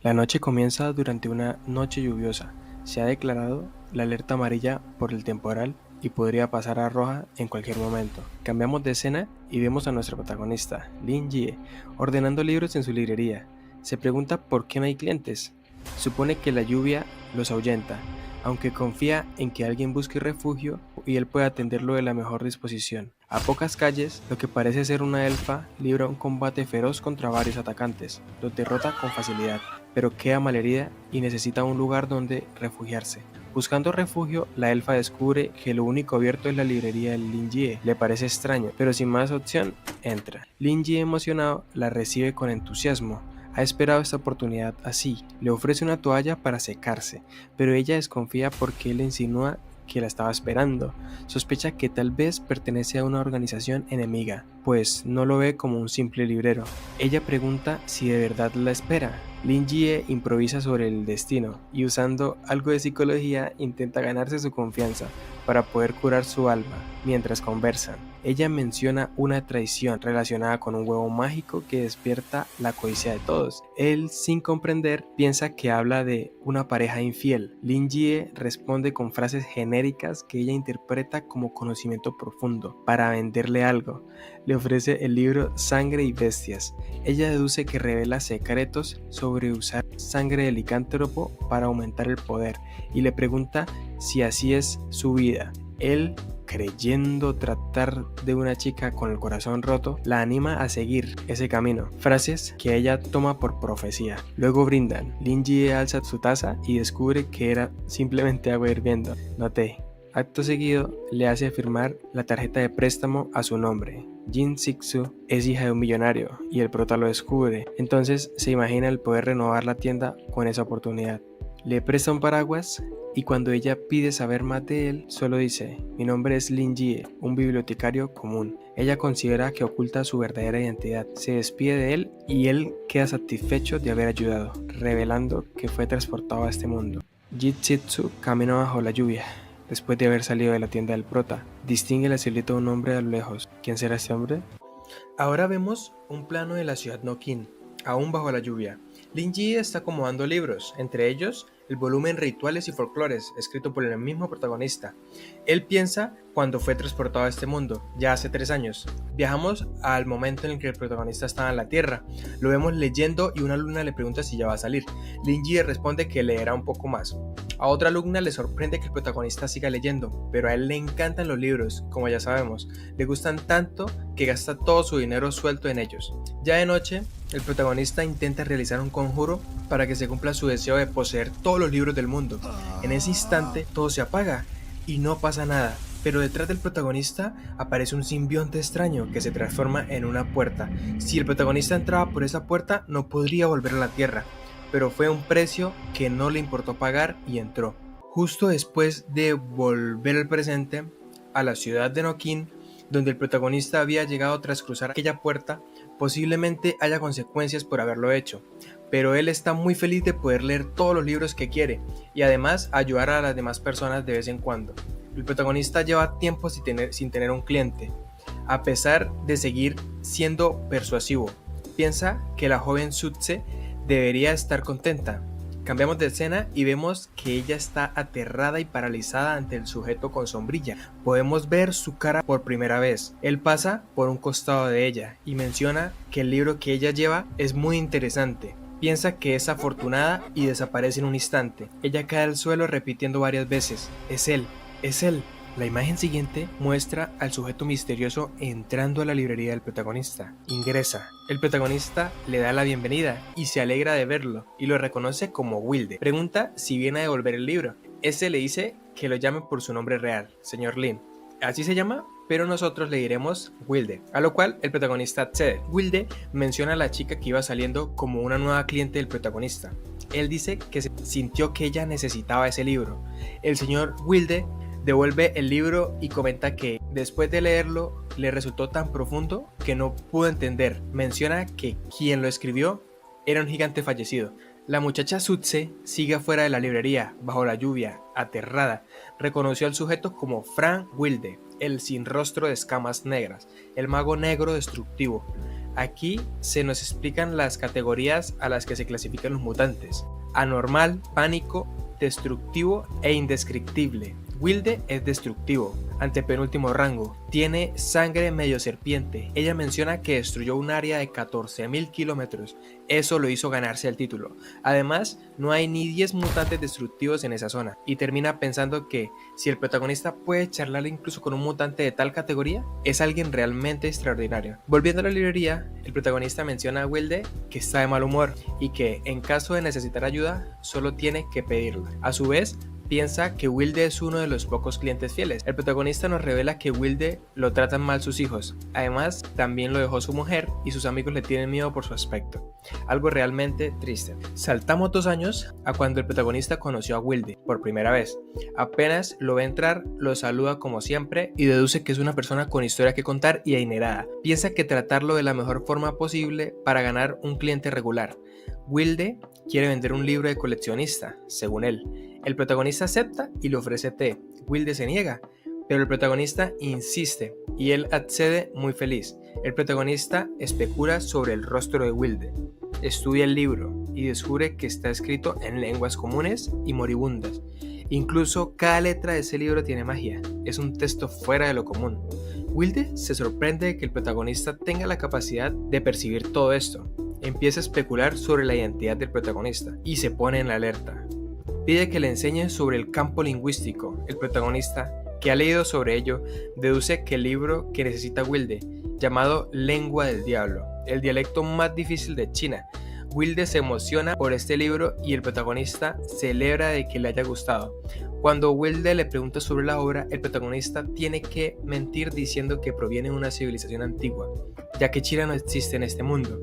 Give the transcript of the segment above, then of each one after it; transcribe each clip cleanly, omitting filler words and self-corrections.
La noche comienza durante una noche lluviosa. Se ha declarado la alerta amarilla por el temporal y podría pasar a roja en cualquier momento. Cambiamos de escena y vemos a nuestro protagonista, Lin Jie, ordenando libros en su librería. Se pregunta por qué no hay clientes. Supone que la lluvia los ahuyenta, aunque confía en que alguien busque refugio y él pueda atenderlo de la mejor disposición. A pocas calles, lo que parece ser una elfa libra un combate feroz contra varios atacantes. Los derrota con facilidad, pero queda malherida y necesita un lugar donde refugiarse. Buscando refugio, la elfa descubre que lo único abierto es la librería de Lin Jie. Le parece extraño, pero sin más opción, entra. Lin Jie, emocionado, la recibe con entusiasmo. Ha esperado esta oportunidad así. Le ofrece una toalla para secarse, pero ella desconfía porque él le insinúa que la estaba esperando. Sospecha que tal vez pertenece a una organización enemiga, pues no lo ve como un simple librero. Ella pregunta si de verdad la espera. Lin Jie improvisa sobre el destino y usando algo de psicología intenta ganarse su confianza para poder curar su alma mientras conversan. Ella menciona una traición relacionada con un huevo mágico que despierta la codicia de todos. Él, sin comprender, piensa que habla de una pareja infiel. Lin Jie responde con frases genéricas que ella interpreta como conocimiento profundo para venderle algo. Le ofrece el libro Sangre y Bestias. Ella deduce que revela secretos sobre usar sangre de licántropo para aumentar el poder y le pregunta si así es su vida. Él, creyendo tratar de una chica con el corazón roto, la anima a seguir ese camino. Frases que ella toma por profecía. Luego brindan. Lin Jie alza su taza y descubre que era simplemente agua hirviendo. Noté. Acto seguido, le hace firmar la tarjeta de préstamo a su nombre. Jin Sik-su es hija de un millonario y el prota lo descubre. Entonces se imagina el poder renovar la tienda con esa oportunidad. Le presta un paraguas y cuando ella pide saber más de él, solo dice: mi nombre es Lin Jie, un bibliotecario común. Ella considera que oculta su verdadera identidad, se despide de él y él queda satisfecho de haber ayudado, revelando que fue transportado a este mundo. Jitsu camina bajo la lluvia. Después de haber salido de la tienda del prota, distingue la silueta de un hombre a lo lejos. ¿Quién será este hombre? Ahora vemos un plano de la ciudad Nokin, aún bajo la lluvia. Lin Jie está acomodando libros, entre ellos el volumen Rituales y Folclores, escrito por el mismo protagonista. Él piensa cuando fue transportado a este mundo, ya hace 3 años. Viajamos al momento en el que el protagonista estaba en la Tierra. Lo vemos leyendo y una alumna le pregunta si ya va a salir. Lin Jie responde que leerá un poco más. A otra alumna le sorprende que el protagonista siga leyendo, pero a él le encantan los libros, como ya sabemos. Le gustan tanto que gasta todo su dinero suelto en ellos. Ya de noche, el protagonista intenta realizar un conjuro para que se cumpla su deseo de poseer todos los libros del mundo. En ese instante, todo se apaga y no pasa nada, pero detrás del protagonista aparece un simbionte extraño que se transforma en una puerta. Si el protagonista entraba por esa puerta, no podría volver a la Tierra, pero fue un precio que no le importó pagar y entró. Justo después de volver al presente, a la ciudad de Nokin, donde el protagonista había llegado tras cruzar aquella puerta, posiblemente haya consecuencias por haberlo hecho, pero él está muy feliz de poder leer todos los libros que quiere y además ayudar a las demás personas de vez en cuando. El protagonista lleva tiempo sin tener un cliente, a pesar de seguir siendo persuasivo. Piensa que la joven Sutse debería estar contenta. Cambiamos de escena y vemos que ella está aterrada y paralizada ante el sujeto con sombrilla. Podemos ver su cara por primera vez. Él pasa por un costado de ella y menciona que el libro que ella lleva es muy interesante. Piensa que es afortunada y desaparece en un instante. Ella cae al suelo repitiendo varias veces: es él, es él. La imagen siguiente muestra al sujeto misterioso entrando a la librería del protagonista. Ingresa. El protagonista le da la bienvenida y se alegra de verlo y lo reconoce como Wilde. Pregunta si viene a devolver el libro. Este le dice que lo llame por su nombre real, señor Lin. Así se llama, pero nosotros le diremos Wilde, a lo cual el protagonista accede. Wilde menciona a la chica que iba saliendo como una nueva cliente del protagonista. Él dice que se sintió que ella necesitaba ese libro. El señor Wilde devuelve el libro y comenta que después de leerlo le resultó tan profundo que no pudo entender. Menciona que quien lo escribió era un gigante fallecido. La muchacha Sutse sigue afuera de la librería, bajo la lluvia, aterrada. Reconoció al sujeto como Frank Wilde, el sin rostro de escamas negras, el mago negro destructivo. Aquí se nos explican las categorías a las que se clasifican los mutantes: anormal, pánico, destructivo e indescriptible. Wilde es destructivo, antepenúltimo rango, tiene sangre medio serpiente. Ella menciona que destruyó un área de 14.000 kilómetros, eso lo hizo ganarse el título. Además, no hay ni 10 mutantes destructivos en esa zona, y termina pensando que si el protagonista puede charlar incluso con un mutante de tal categoría, es alguien realmente extraordinario. Volviendo a la librería, el protagonista menciona a Wilde que está de mal humor y que en caso de necesitar ayuda, solo tiene que pedirla. A su vez, piensa que Wilde es uno de los pocos clientes fieles. El protagonista nos revela que Wilde lo tratan mal sus hijos. Además, también lo dejó su mujer y sus amigos le tienen miedo por su aspecto. Algo realmente triste. Saltamos 2 años a cuando el protagonista conoció a Wilde por primera vez. Apenas lo ve entrar, lo saluda como siempre y deduce que es una persona con historia que contar y adinerada. Piensa que tratarlo de la mejor forma posible para ganar un cliente regular. Wilde quiere vender un libro de coleccionista, según él. El protagonista acepta y le ofrece té. Wilde se niega, pero el protagonista insiste y él accede muy feliz. El protagonista especula sobre el rostro de Wilde, estudia el libro y descubre que está escrito en lenguas comunes y moribundas. Incluso cada letra de ese libro tiene magia, es un texto fuera de lo común. Wilde se sorprende de que el protagonista tenga la capacidad de percibir todo esto. Empieza a especular sobre la identidad del protagonista y se pone en la alerta. Pide que le enseñe sobre el campo lingüístico. El protagonista, que ha leído sobre ello, deduce que el libro que necesita Wilde, llamado Lengua del Diablo, el dialecto más difícil de China. Wilde se emociona por este libro y el protagonista celebra de que le haya gustado. Cuando Wilde le pregunta sobre la obra, el protagonista tiene que mentir diciendo que proviene de una civilización antigua, ya que China no existe en este mundo.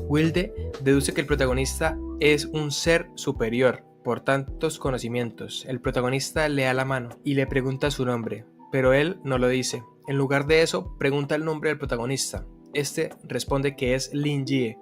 Wilde deduce que el protagonista es un ser superior por tantos conocimientos. El protagonista le da la mano y le pregunta su nombre, pero él no lo dice. En lugar de eso, pregunta el nombre del protagonista. Este responde que es Lin Jie.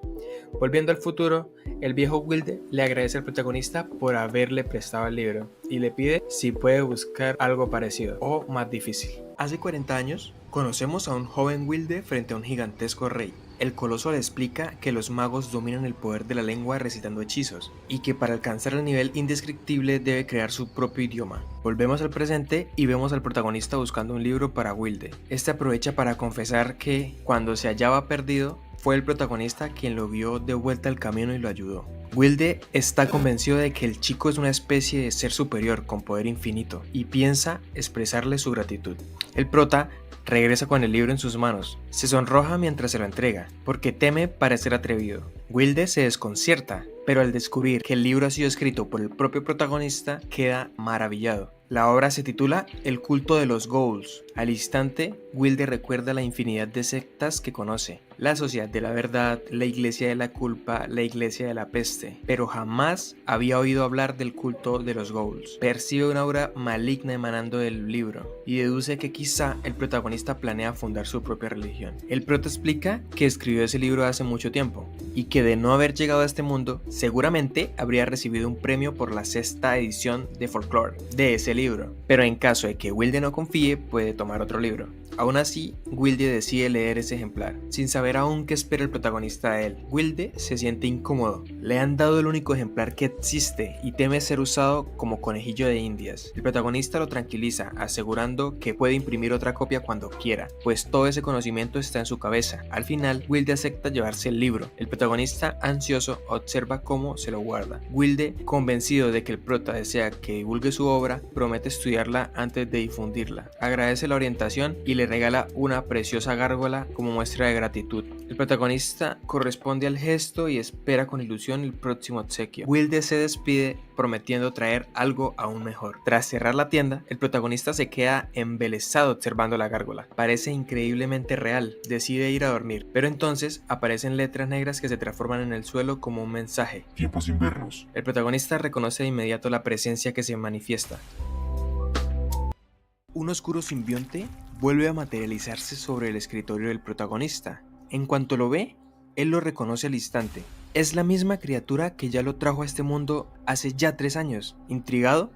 Volviendo al futuro, el viejo Wilde le agradece al protagonista por haberle prestado el libro y le pide si puede buscar algo parecido o más difícil. Hace 40 años, conocemos a un joven Wilde frente a un gigantesco rey. El coloso le explica que los magos dominan el poder de la lengua recitando hechizos y que para alcanzar el nivel indescriptible debe crear su propio idioma. Volvemos al presente y vemos al protagonista buscando un libro para Wilde. Este aprovecha para confesar que, cuando se hallaba perdido, fue el protagonista quien lo guió de vuelta al camino y lo ayudó. Wilde está convencido de que el chico es una especie de ser superior con poder infinito y piensa expresarle su gratitud. El prota regresa con el libro en sus manos. Se sonroja mientras se lo entrega, porque teme parecer atrevido. Wilde se desconcierta, pero al descubrir que el libro ha sido escrito por el propio protagonista, queda maravillado. La obra se titula El culto de los Ghouls. Al instante, Wilde recuerda la infinidad de sectas que conoce: la Sociedad de la Verdad, la Iglesia de la Culpa, la Iglesia de la Peste, pero jamás había oído hablar del culto de los Ghouls. Percibe una aura maligna emanando del libro y deduce que quizá el protagonista planea fundar su propia religión. El prota explica que escribió ese libro hace mucho tiempo y que de no haber llegado a este mundo, seguramente habría recibido un premio por la 6ª edición de Folklore de ese libro, pero en caso de que Wilde no confíe, puede tomar otro libro. Aún así, Wilde decide leer ese ejemplar, sin saber aún qué espera el protagonista de él. Wilde se siente incómodo, le han dado el único ejemplar que existe y teme ser usado como conejillo de indias. El protagonista lo tranquiliza, asegurando que puede imprimir otra copia cuando quiera, pues todo ese conocimiento está en su cabeza. Al final, Wilde acepta llevarse el libro. El protagonista, ansioso, observa cómo se lo guarda. Wilde, convencido de que el prota desea que divulgue su obra, promete estudiarla antes de difundirla. Agradece la orientación y le regala una preciosa gárgola como muestra de gratitud. El protagonista corresponde al gesto y espera con ilusión el próximo obsequio. Wilde se despide prometiendo traer algo aún mejor. Tras cerrar la tienda, el protagonista se queda embelesado observando la gárgola. Parece increíblemente real. Decide ir a dormir, pero entonces aparecen letras negras que se transforman en el suelo como un mensaje. Tiempo sin vernos. El protagonista reconoce de inmediato la presencia que se manifiesta. Un oscuro simbionte vuelve a materializarse sobre el escritorio del protagonista. En cuanto lo ve, él lo reconoce al instante. Es la misma criatura que ya lo trajo a este mundo hace ya 3 años. Intrigado,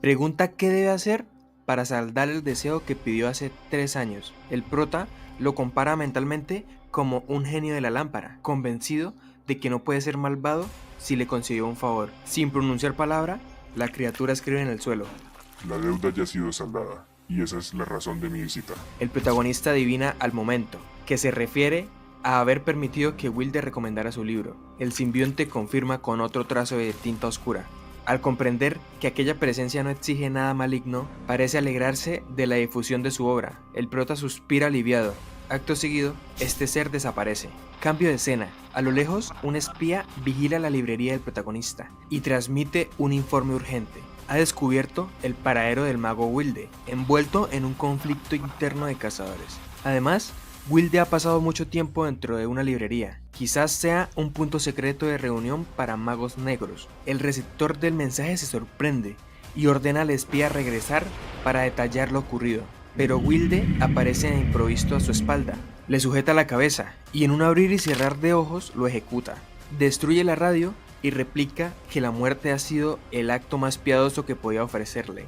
pregunta qué debe hacer para saldar el deseo que pidió hace 3 años. El prota lo compara mentalmente como un genio de la lámpara, convencido de que no puede ser malvado si le concedió un favor. Sin pronunciar palabra, la criatura escribe en el suelo: La deuda ya ha sido saldada, y esa es la razón de mi visita. El protagonista adivina al momento, que se refiere a haber permitido que Wilde recomendara su libro. El simbionte confirma con otro trazo de tinta oscura. Al comprender que aquella presencia no exige nada maligno, parece alegrarse de la difusión de su obra. El prota suspira aliviado. Acto seguido, este ser desaparece. Cambio de escena. A lo lejos, un espía vigila la librería del protagonista y transmite un informe urgente. Ha descubierto el paradero del mago Wilde, envuelto en un conflicto interno de cazadores. Además, Wilde ha pasado mucho tiempo dentro de una librería. Quizás sea un punto secreto de reunión para magos negros. El receptor del mensaje se sorprende y ordena al espía regresar para detallar lo ocurrido. Pero Wilde aparece de improviso a su espalda, le sujeta la cabeza y en un abrir y cerrar de ojos lo ejecuta. Destruye la radio y replica que la muerte ha sido el acto más piadoso que podía ofrecerle.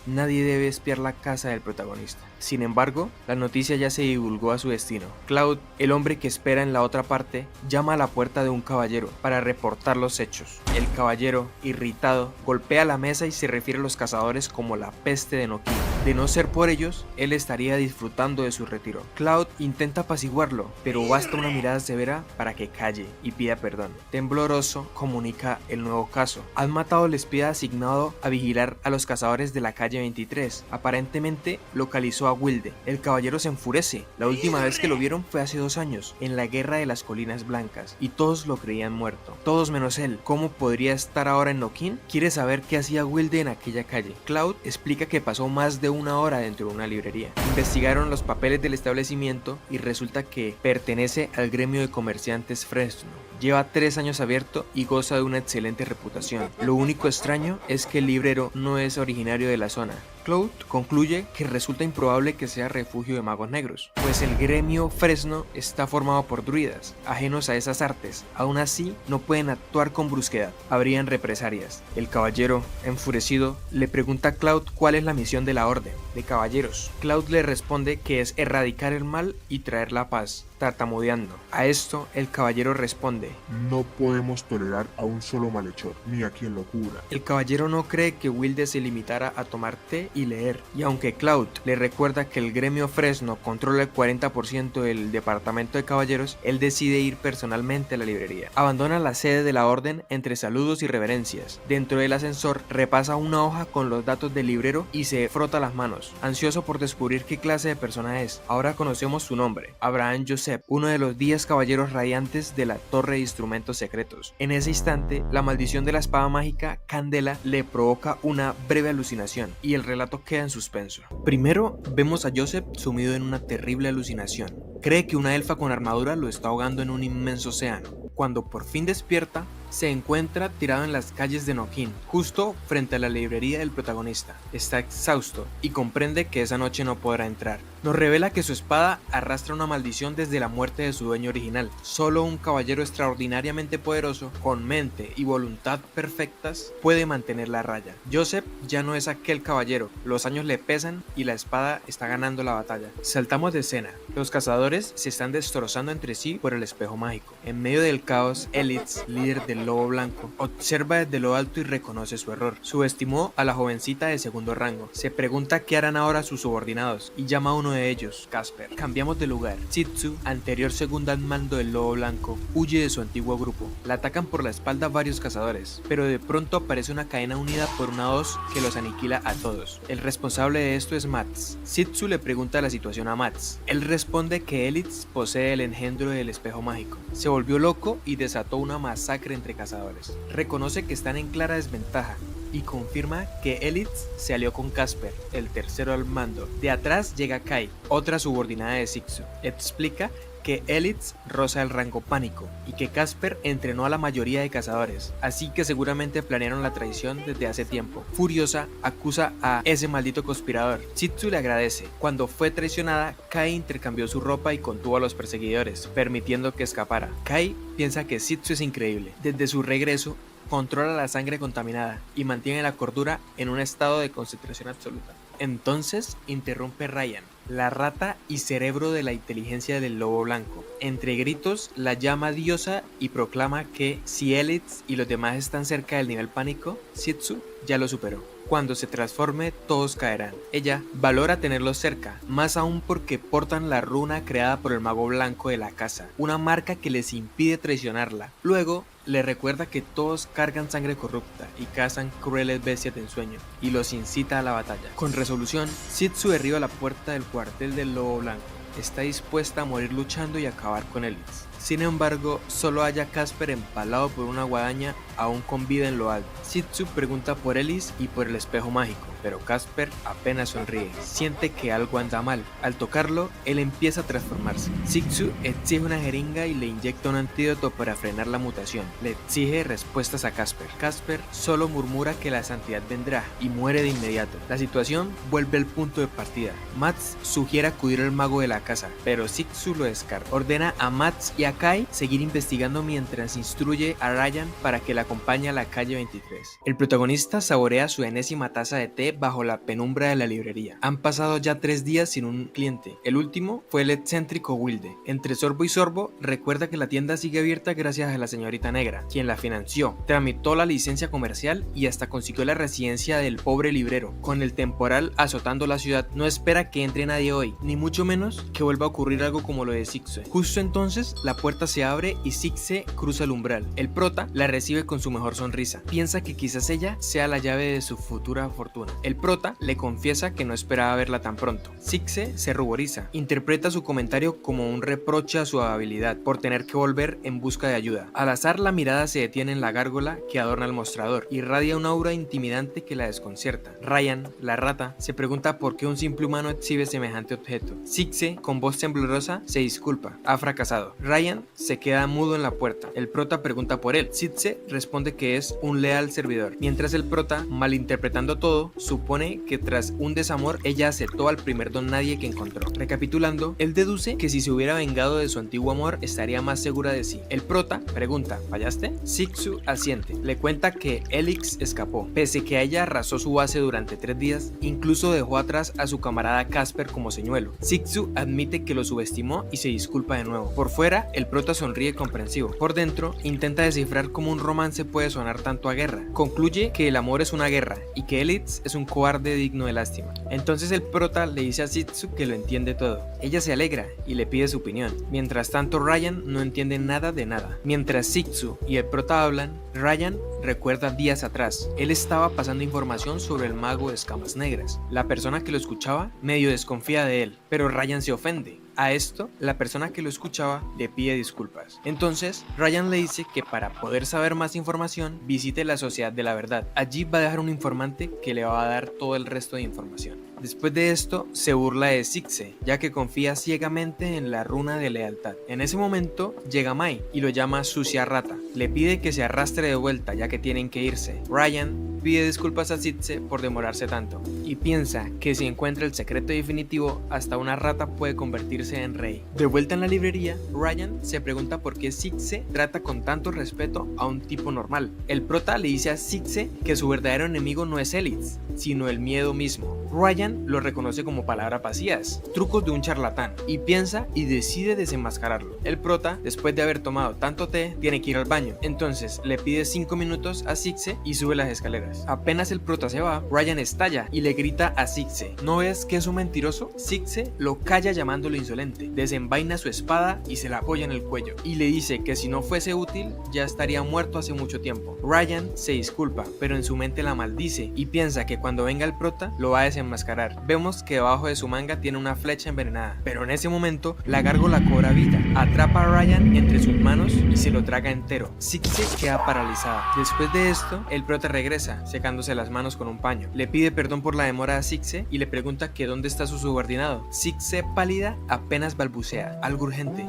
Nadie debe espiar la casa del protagonista. Sin embargo, la noticia ya se divulgó a su destino. Claude, el hombre que espera en la otra parte, llama a la puerta de un caballero para reportar los hechos. El caballero, irritado, golpea la mesa y se refiere a los cazadores como la peste de Noquín. De no ser por ellos, él estaría disfrutando de su retiro. Claude intenta apaciguarlo, pero basta una mirada severa para que calle y pida perdón. Tembloroso, comunica el nuevo caso. Han matado al espía asignado a vigilar a los cazadores de la calle 23. Aparentemente localizó a Wilde. El caballero se enfurece. La última vez que lo vieron fue hace 2 años, en la guerra de las colinas blancas, y todos lo creían muerto. Todos menos él. ¿Cómo podría estar ahora en Noquín? Quiere saber qué hacía Wilde en aquella calle. Claude explica que pasó más de 1 hora dentro de una librería. Investigaron los papeles del establecimiento y resulta que pertenece al gremio de comerciantes Fresno. Lleva 3 años abierto y goza de una excelente reputación. Lo único extraño es que el librero no es originario de la zona. Claude concluye que resulta improbable que sea refugio de magos negros, pues el gremio Fresno está formado por druidas, ajenos a esas artes. Aún así, no pueden actuar con brusquedad, habrían represalias. El caballero, enfurecido, le pregunta a Claude cuál es la misión de la orden de caballeros. Claude le responde que es erradicar el mal y traer la paz, tartamudeando. A esto, el caballero responde: No podemos tolerar a un solo malhechor, ni a quien lo cubra. El caballero no cree que Wilde se limitara a tomar té y leer, y aunque Claude le recuerda que el gremio Fresno controla el 40% del departamento de caballeros, él decide ir personalmente a la librería. Abandona la sede de la orden entre saludos y reverencias. Dentro del ascensor repasa una hoja con los datos del librero y se frota las manos, ansioso por descubrir qué clase de persona es. Ahora conocemos su nombre: Abraham Joseph, uno de los 10 caballeros radiantes de la torre de instrumentos secretos. En ese instante, la maldición de la espada mágica Candela le provoca una breve alucinación y el relato queda en suspenso. Primero vemos a Joseph sumido en una terrible alucinación. Cree que una elfa con armadura lo está ahogando en un inmenso océano. Cuando por fin despierta, se encuentra tirado en las calles de Noquín, justo frente a la librería del protagonista. Está exhausto y comprende que esa noche no podrá entrar. Nos revela que su espada arrastra una maldición desde la muerte de su dueño original. Solo un caballero extraordinariamente poderoso, con mente y voluntad perfectas, puede mantener la raya. Joseph ya no es aquel caballero, los años le pesan y la espada está ganando la batalla. Saltamos de escena. Los cazadores se están destrozando entre sí por el espejo mágico. En medio del caos, Elitz, líder del Lobo Blanco, observa desde lo alto y reconoce su error. Subestimó a la jovencita de segundo rango. Se pregunta qué harán ahora sus subordinados y llama a uno de ellos, Casper. Cambiamos de lugar. Zetsu, anterior segundo al mando del Lobo Blanco, huye de su antiguo grupo. La atacan por la espalda varios cazadores, pero de pronto aparece una cadena unida por una hoz que los aniquila a todos. El responsable de esto es Mats. Zetsu le pregunta la situación a Mats. Él responde que Elitz posee el engendro del espejo mágico. Se volvió loco y desató una masacre entre cazadores. Reconoce que están en clara desventaja y confirma que Elitz se alió con Casper, el tercero al mando. De atrás llega Kai, otra subordinada de Zetsu. Explica que Elitz roza el rango pánico y que Casper entrenó a la mayoría de cazadores, así que seguramente planearon la traición desde hace tiempo. Furiosa, acusa a ese maldito conspirador. Zetsu le agradece. Cuando fue traicionada, Kai intercambió su ropa y contuvo a los perseguidores, permitiendo que escapara. Kai piensa que Zetsu es increíble. Desde su regreso, controla la sangre contaminada y mantiene la cordura en un estado de concentración absoluta. Entonces interrumpe Ryan, la rata y cerebro de la inteligencia del lobo blanco. Entre gritos, la llama diosa y proclama que si Elitz y los demás están cerca del nivel pánico, Shitsu ya lo superó. Cuando se transforme, todos caerán. Ella valora tenerlos cerca, más aún porque portan la runa creada por el mago blanco de la casa, una marca que les impide traicionarla. Luego, le recuerda que todos cargan sangre corrupta y cazan crueles bestias de ensueño, y los incita a la batalla. Con resolución, Shitsu derriba la puerta del cuartel del lobo blanco. Está dispuesta a morir luchando y acabar con Elitz. Sin embargo, solo halla a Casper empalado por una guadaña aún con vida en lo alto. Shitsu pregunta por Elitz y por el espejo mágico, pero Casper apenas sonríe. Siente que algo anda mal. Al tocarlo, él empieza a transformarse. Shitsu exige una jeringa y le inyecta un antídoto para frenar la mutación. Le exige respuestas a Casper. Casper solo murmura que la santidad vendrá y muere de inmediato. La situación vuelve al punto de partida. Mats sugiere acudir al mago de la casa, pero Shitsu lo descarta. Ordena a Mats y a Kai seguir investigando mientras instruye a Ryan para que la acompañe a la calle 23. El protagonista saborea su enésima taza de té bajo la penumbra de la librería. Han pasado ya 3 días sin un cliente. El último fue el excéntrico Wilde. Entre sorbo y sorbo, recuerda que la tienda sigue abierta gracias a la señorita negra, quien la financió, tramitó la licencia comercial y hasta consiguió la residencia del pobre librero. Con el temporal azotando la ciudad, no espera que entre nadie hoy, ni mucho menos que vuelva a ocurrir algo como lo de Shitsu. Justo entonces, la puerta se abre y Shitsu cruza el umbral. El prota la recibe con su mejor sonrisa. Piensa que quizás ella sea la llave de su futura fortuna. El prota le confiesa que no esperaba verla tan pronto. Shitsu se ruboriza. Interpreta su comentario como un reproche a su habilidad por tener que volver en busca de ayuda. Al azar, la mirada se detiene en la gárgola que adorna el mostrador. Irradia un aura intimidante que la desconcierta. Ryan, la rata, se pregunta por qué un simple humano exhibe semejante objeto. Shitsu, con voz temblorosa, se disculpa. Ha fracasado. Ryan se queda mudo en la puerta. El prota pregunta por él. Shitsu responde que es un leal servidor. Mientras el prota, malinterpretando todo, supone que tras un desamor ella aceptó al primer don nadie que encontró. Recapitulando, él deduce que si se hubiera vengado de su antiguo amor estaría más segura de sí. El prota pregunta, ¿fallaste? Shitsu asiente. Le cuenta que Elix escapó. Pese que ella arrasó su base durante 3 días, incluso dejó atrás a su camarada Casper como señuelo. Shitsu admite que lo subestimó y se disculpa de nuevo. Por fuera, el prota sonríe comprensivo. Por dentro, intenta descifrar cómo un romance puede sonar tanto a guerra. Concluye que el amor es una guerra y que Elitz es un cobarde digno de lástima. Entonces el prota le dice a Shitsu que lo entiende todo. Ella se alegra y le pide su opinión. Mientras tanto, Ryan no entiende nada de nada. Mientras Shitsu y el prota hablan, Ryan recuerda días atrás. Él estaba pasando información sobre el mago de escamas negras. La persona que lo escuchaba medio desconfía de él, pero Ryan se ofende. A esto, la persona que lo escuchaba le pide disculpas. Entonces, Ryan le dice que para poder saber más información, visite la Sociedad de la Verdad. Allí va a dejar un informante que le va a dar todo el resto de información. Después de esto, se burla de Shitsu, ya que confía ciegamente en la runa de lealtad. En ese momento, llega Mai y lo llama sucia rata. Le pide que se arrastre de vuelta, ya que tienen que irse. Ryan pide disculpas a Shitsu por demorarse tanto, y piensa que si encuentra el secreto definitivo, hasta una rata puede convertirse en rey. De vuelta en la librería, Ryan se pregunta por qué Shitsu trata con tanto respeto a un tipo normal. El prota le dice a Shitsu que su verdadero enemigo no es Elitz, sino el miedo mismo. Ryan lo reconoce como palabras vacías, trucos de un charlatán, y piensa y decide desenmascararlo. El prota, después de haber tomado tanto té, tiene que ir al baño. Entonces le pide 5 minutos a Shitsu y sube las escaleras. Apenas el prota se va, Ryan estalla y le grita a Shitsu, ¿no ves que es un mentiroso? Shitsu lo calla llamándolo insolente, desenvaina su espada y se la apoya en el cuello, y le dice que si no fuese útil, ya estaría muerto hace mucho tiempo. Ryan se disculpa, pero en su mente la maldice y piensa que cuando venga el prota, lo va a desenmascarar. Vemos que debajo de su manga tiene una flecha envenenada, pero en ese momento, la gárgola cobra vida, atrapa a Ryan entre sus manos y se lo traga entero. Shitsu queda paralizada. Después de esto, el prota regresa, secándose las manos con un paño. Le pide perdón por la demora a Shitsu y le pregunta que dónde está su subordinado. Shitsu, pálida, apenas balbucea, algo urgente.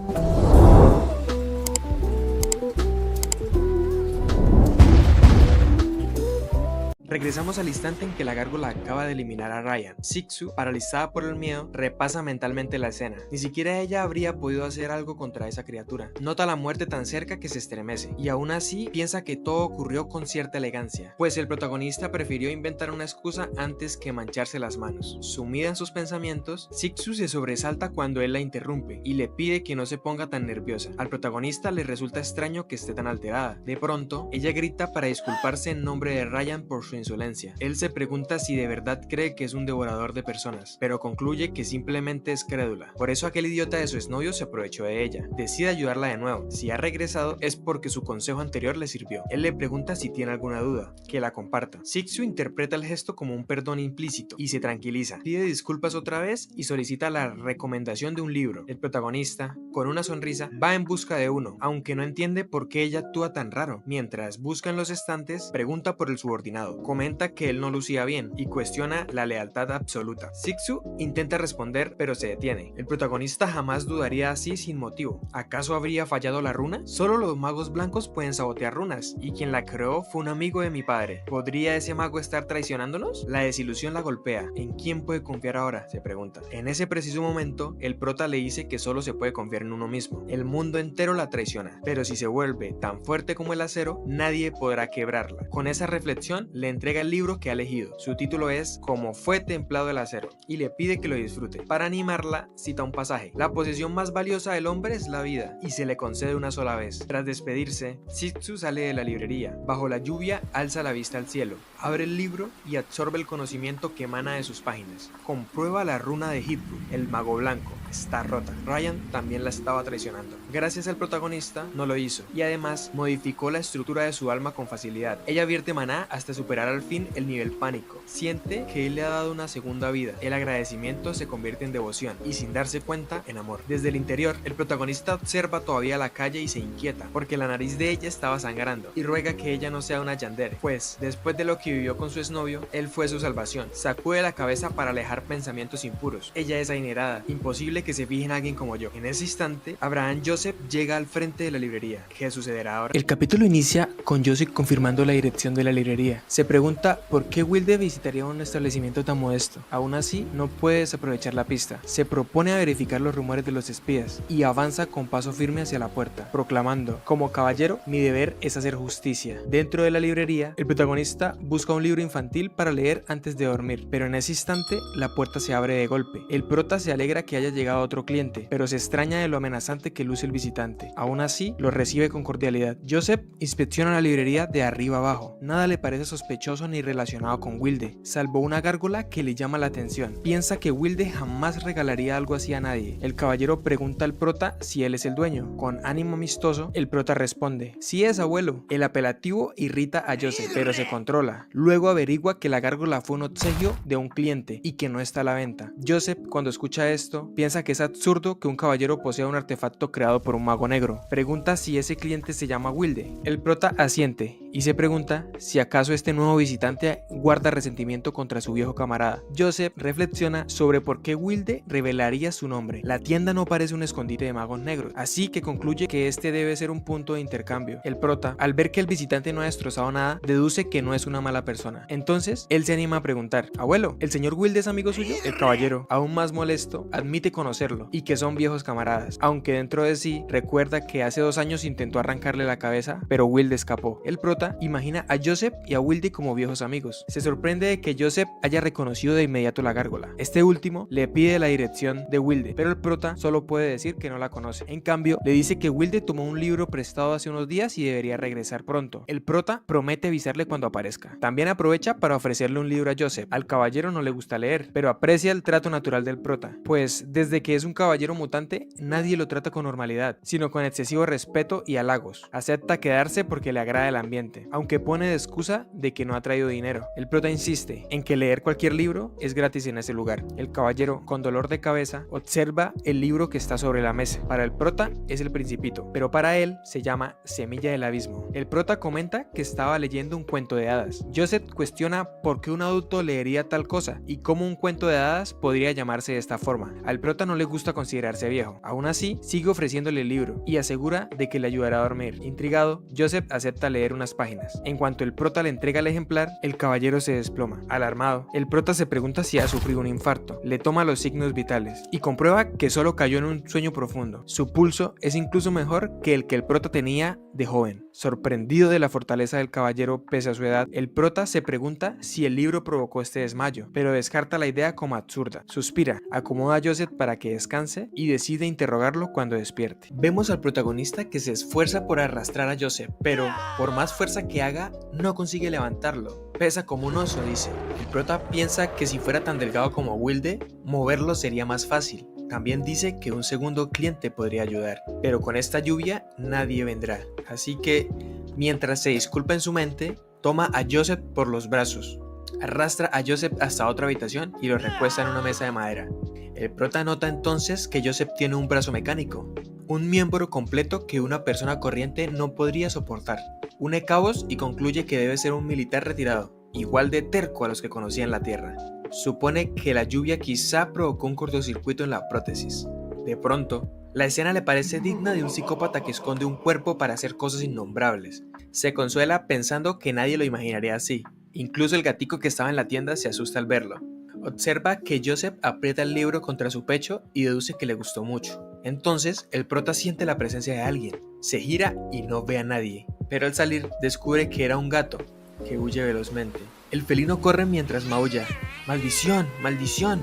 Regresamos al instante en que la gárgola acaba de eliminar a Ryan. Shih-Tzu, paralizada por el miedo, repasa mentalmente la escena. Ni siquiera ella habría podido hacer algo contra esa criatura. Nota la muerte tan cerca que se estremece, y aún así piensa que todo ocurrió con cierta elegancia, pues el protagonista prefirió inventar una excusa antes que mancharse las manos. Sumida en sus pensamientos, Shih-Tzu se sobresalta cuando él la interrumpe y le pide que no se ponga tan nerviosa. Al protagonista le resulta extraño que esté tan alterada. De pronto, ella grita para disculparse en nombre de Ryan por su insolencia. Él se pregunta si de verdad cree que es un devorador de personas, pero concluye que simplemente es crédula. Por eso aquel idiota de su exnovio se aprovechó de ella. Decide ayudarla de nuevo. Si ha regresado es porque su consejo anterior le sirvió. Él le pregunta si tiene alguna duda, que la comparta. Shih-Tzu interpreta el gesto como un perdón implícito y se tranquiliza. Pide disculpas otra vez y solicita la recomendación de un libro. El protagonista, con una sonrisa, va en busca de uno, aunque no entiende por qué ella actúa tan raro. Mientras busca en los estantes, pregunta por el subordinado. Comenta que él no lucía bien y cuestiona la lealtad absoluta. Shih-Tzu intenta responder, pero se detiene. El protagonista jamás dudaría así sin motivo. ¿Acaso habría fallado la runa? Solo los magos blancos pueden sabotear runas, y quien la creó fue un amigo de mi padre. ¿Podría ese mago estar traicionándonos? La desilusión la golpea. ¿En quién puede confiar ahora?, se pregunta. En ese preciso momento, el prota le dice que solo se puede confiar en uno mismo. El mundo entero la traiciona, pero si se vuelve tan fuerte como el acero, nadie podrá quebrarla. Con esa reflexión, le entrega el libro que ha elegido. Su título es Como fue templado el acero, y le pide que lo disfrute. Para animarla, cita un pasaje: la posesión más valiosa del hombre es la vida, y se le concede una sola vez. Tras despedirse, Shih-Tzu sale de la librería. Bajo la lluvia, alza la vista al cielo, abre el libro y absorbe el conocimiento que emana de sus páginas. Comprueba la runa de Hitru, el mago blanco. Está rota. Ryan también la estaba traicionando. Gracias al protagonista, no lo hizo, y además modificó la estructura de su alma con facilidad. Ella vierte maná hasta superar al fin el nivel pánico. Siente que él le ha dado una segunda vida. El agradecimiento se convierte en devoción, y sin darse cuenta, en amor. Desde el interior, el protagonista observa todavía la calle y se inquieta, porque la nariz de ella estaba sangrando, y ruega que ella no sea una yandere, pues, después de lo que vivió con su exnovio, él fue su salvación. Sacude la cabeza para alejar pensamientos impuros. Ella es adinerada, imposible que se fije en alguien como yo. En ese instante, Abraham Joseph llega al frente de la librería. ¿Qué sucederá ahora? El capítulo inicia con Joseph confirmando la dirección de la librería. Se pregunta por qué Wilde visitaría un establecimiento tan modesto. Aún así, no puede desaprovechar la pista. Se propone a verificar los rumores de los espías y avanza con paso firme hacia la puerta, proclamando: como caballero, mi deber es hacer justicia. Dentro de la librería, el protagonista busca un libro infantil para leer antes de dormir, pero en ese instante la puerta se abre de golpe. El prota se alegra que haya llegado otro cliente, pero se extraña de lo amenazante que luce el visitante. Aún así, lo recibe con cordialidad. Joseph inspecciona la librería de arriba abajo. Nada le parece sospechoso ni relacionado con Wilde, salvo una gárgola que le llama la atención. Piensa que Wilde jamás regalaría algo así a nadie. El caballero pregunta al prota si él es el dueño. Con ánimo amistoso, el prota responde: sí es, abuelo. El apelativo irrita a Joseph, pero se controla. Luego averigua que la gárgola fue un obsequio de un cliente y que no está a la venta. Joseph, cuando escucha esto, piensa que es absurdo que un caballero posea un artefacto creado por un mago negro. Pregunta si ese cliente se llama Wilde. El prota asiente y se pregunta si acaso este nuevo visitante guarda resentimiento contra su viejo camarada. Joseph reflexiona sobre por qué Wilde revelaría su nombre. La tienda no parece un escondite de magos negros, así que concluye que este debe ser un punto de intercambio. El prota, al ver que el visitante no ha destrozado nada, deduce que no es una mala persona. Entonces, él se anima a preguntar: abuelo, ¿el señor Wilde es amigo suyo? El caballero, aún más molesto, admite conocerlo y que son viejos camaradas, aunque dentro de sí recuerda que hace 2 años intentó arrancarle la cabeza, pero Wilde escapó. El prota imagina a Joseph y a Wilde como viejos amigos. Se sorprende de que Joseph haya reconocido de inmediato la gárgola. Este último le pide la dirección de Wilde, pero el prota solo puede decir que no la conoce. En cambio, le dice que Wilde tomó un libro prestado hace unos días y debería regresar pronto. El prota promete avisarle cuando aparezca. También aprovecha para ofrecerle un libro a Joseph. Al caballero no le gusta leer, pero aprecia el trato natural del prota, pues desde que es un caballero mutante, nadie lo trata con normalidad, sino con excesivo respeto y halagos. Acepta quedarse porque le agrada el ambiente, aunque pone de excusa de que no ha traído dinero. El prota insiste en que leer cualquier libro es gratis en ese lugar. El caballero, con dolor de cabeza, observa el libro que está sobre la mesa. Para el prota es El Principito, pero para él se llama Semilla del Abismo. El prota comenta que estaba leyendo un cuento de hadas. Joseph cuestiona por qué un adulto leería tal cosa y cómo un cuento de hadas podría llamarse de esta forma. Al prota prota no le gusta considerarse viejo. Aún así, sigue ofreciéndole el libro y asegura de que le ayudará a dormir. Intrigado, Joseph acepta leer unas páginas. En cuanto el prota le entrega el ejemplar, el caballero se desploma. Alarmado, el prota se pregunta si ha sufrido un infarto. Le toma los signos vitales y comprueba que solo cayó en un sueño profundo. Su pulso es incluso mejor que el prota tenía de joven. Sorprendido de la fortaleza del caballero pese a su edad, el prota se pregunta si el libro provocó este desmayo, pero descarta la idea como absurda. Suspira, acomoda a Joseph para que descanse y decide interrogarlo cuando despierte. Vemos al protagonista que se esfuerza por arrastrar a Joseph, pero por más fuerza que haga, no consigue levantarlo. Pesa como un oso, dice. El prota piensa que si fuera tan delgado como Wilde, moverlo sería más fácil. También dice que un segundo cliente podría ayudar, pero con esta lluvia nadie vendrá. Así que, mientras se disculpa en su mente, toma a Joseph por los brazos, arrastra a Joseph hasta otra habitación y lo recuesta en una mesa de madera. El prota nota entonces que Joseph tiene un brazo mecánico, un miembro completo que una persona corriente no podría soportar. Une cabos y concluye que debe ser un militar retirado, igual de terco a los que conocía en la Tierra. Supone que la lluvia quizá provocó un cortocircuito en la prótesis. De pronto, la escena le parece digna de un psicópata que esconde un cuerpo para hacer cosas innombrables. Se consuela pensando que nadie lo imaginaría así. Incluso el gatico que estaba en la tienda se asusta al verlo. Observa que Joseph aprieta el libro contra su pecho y deduce que le gustó mucho. Entonces, el prota siente la presencia de alguien. Se gira y no ve a nadie. Pero al salir, descubre que era un gato, que huye velozmente. El felino corre mientras maulla. ¡Maldición! ¡Maldición!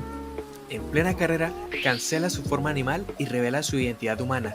En plena carrera, cancela su forma animal y revela su identidad humana.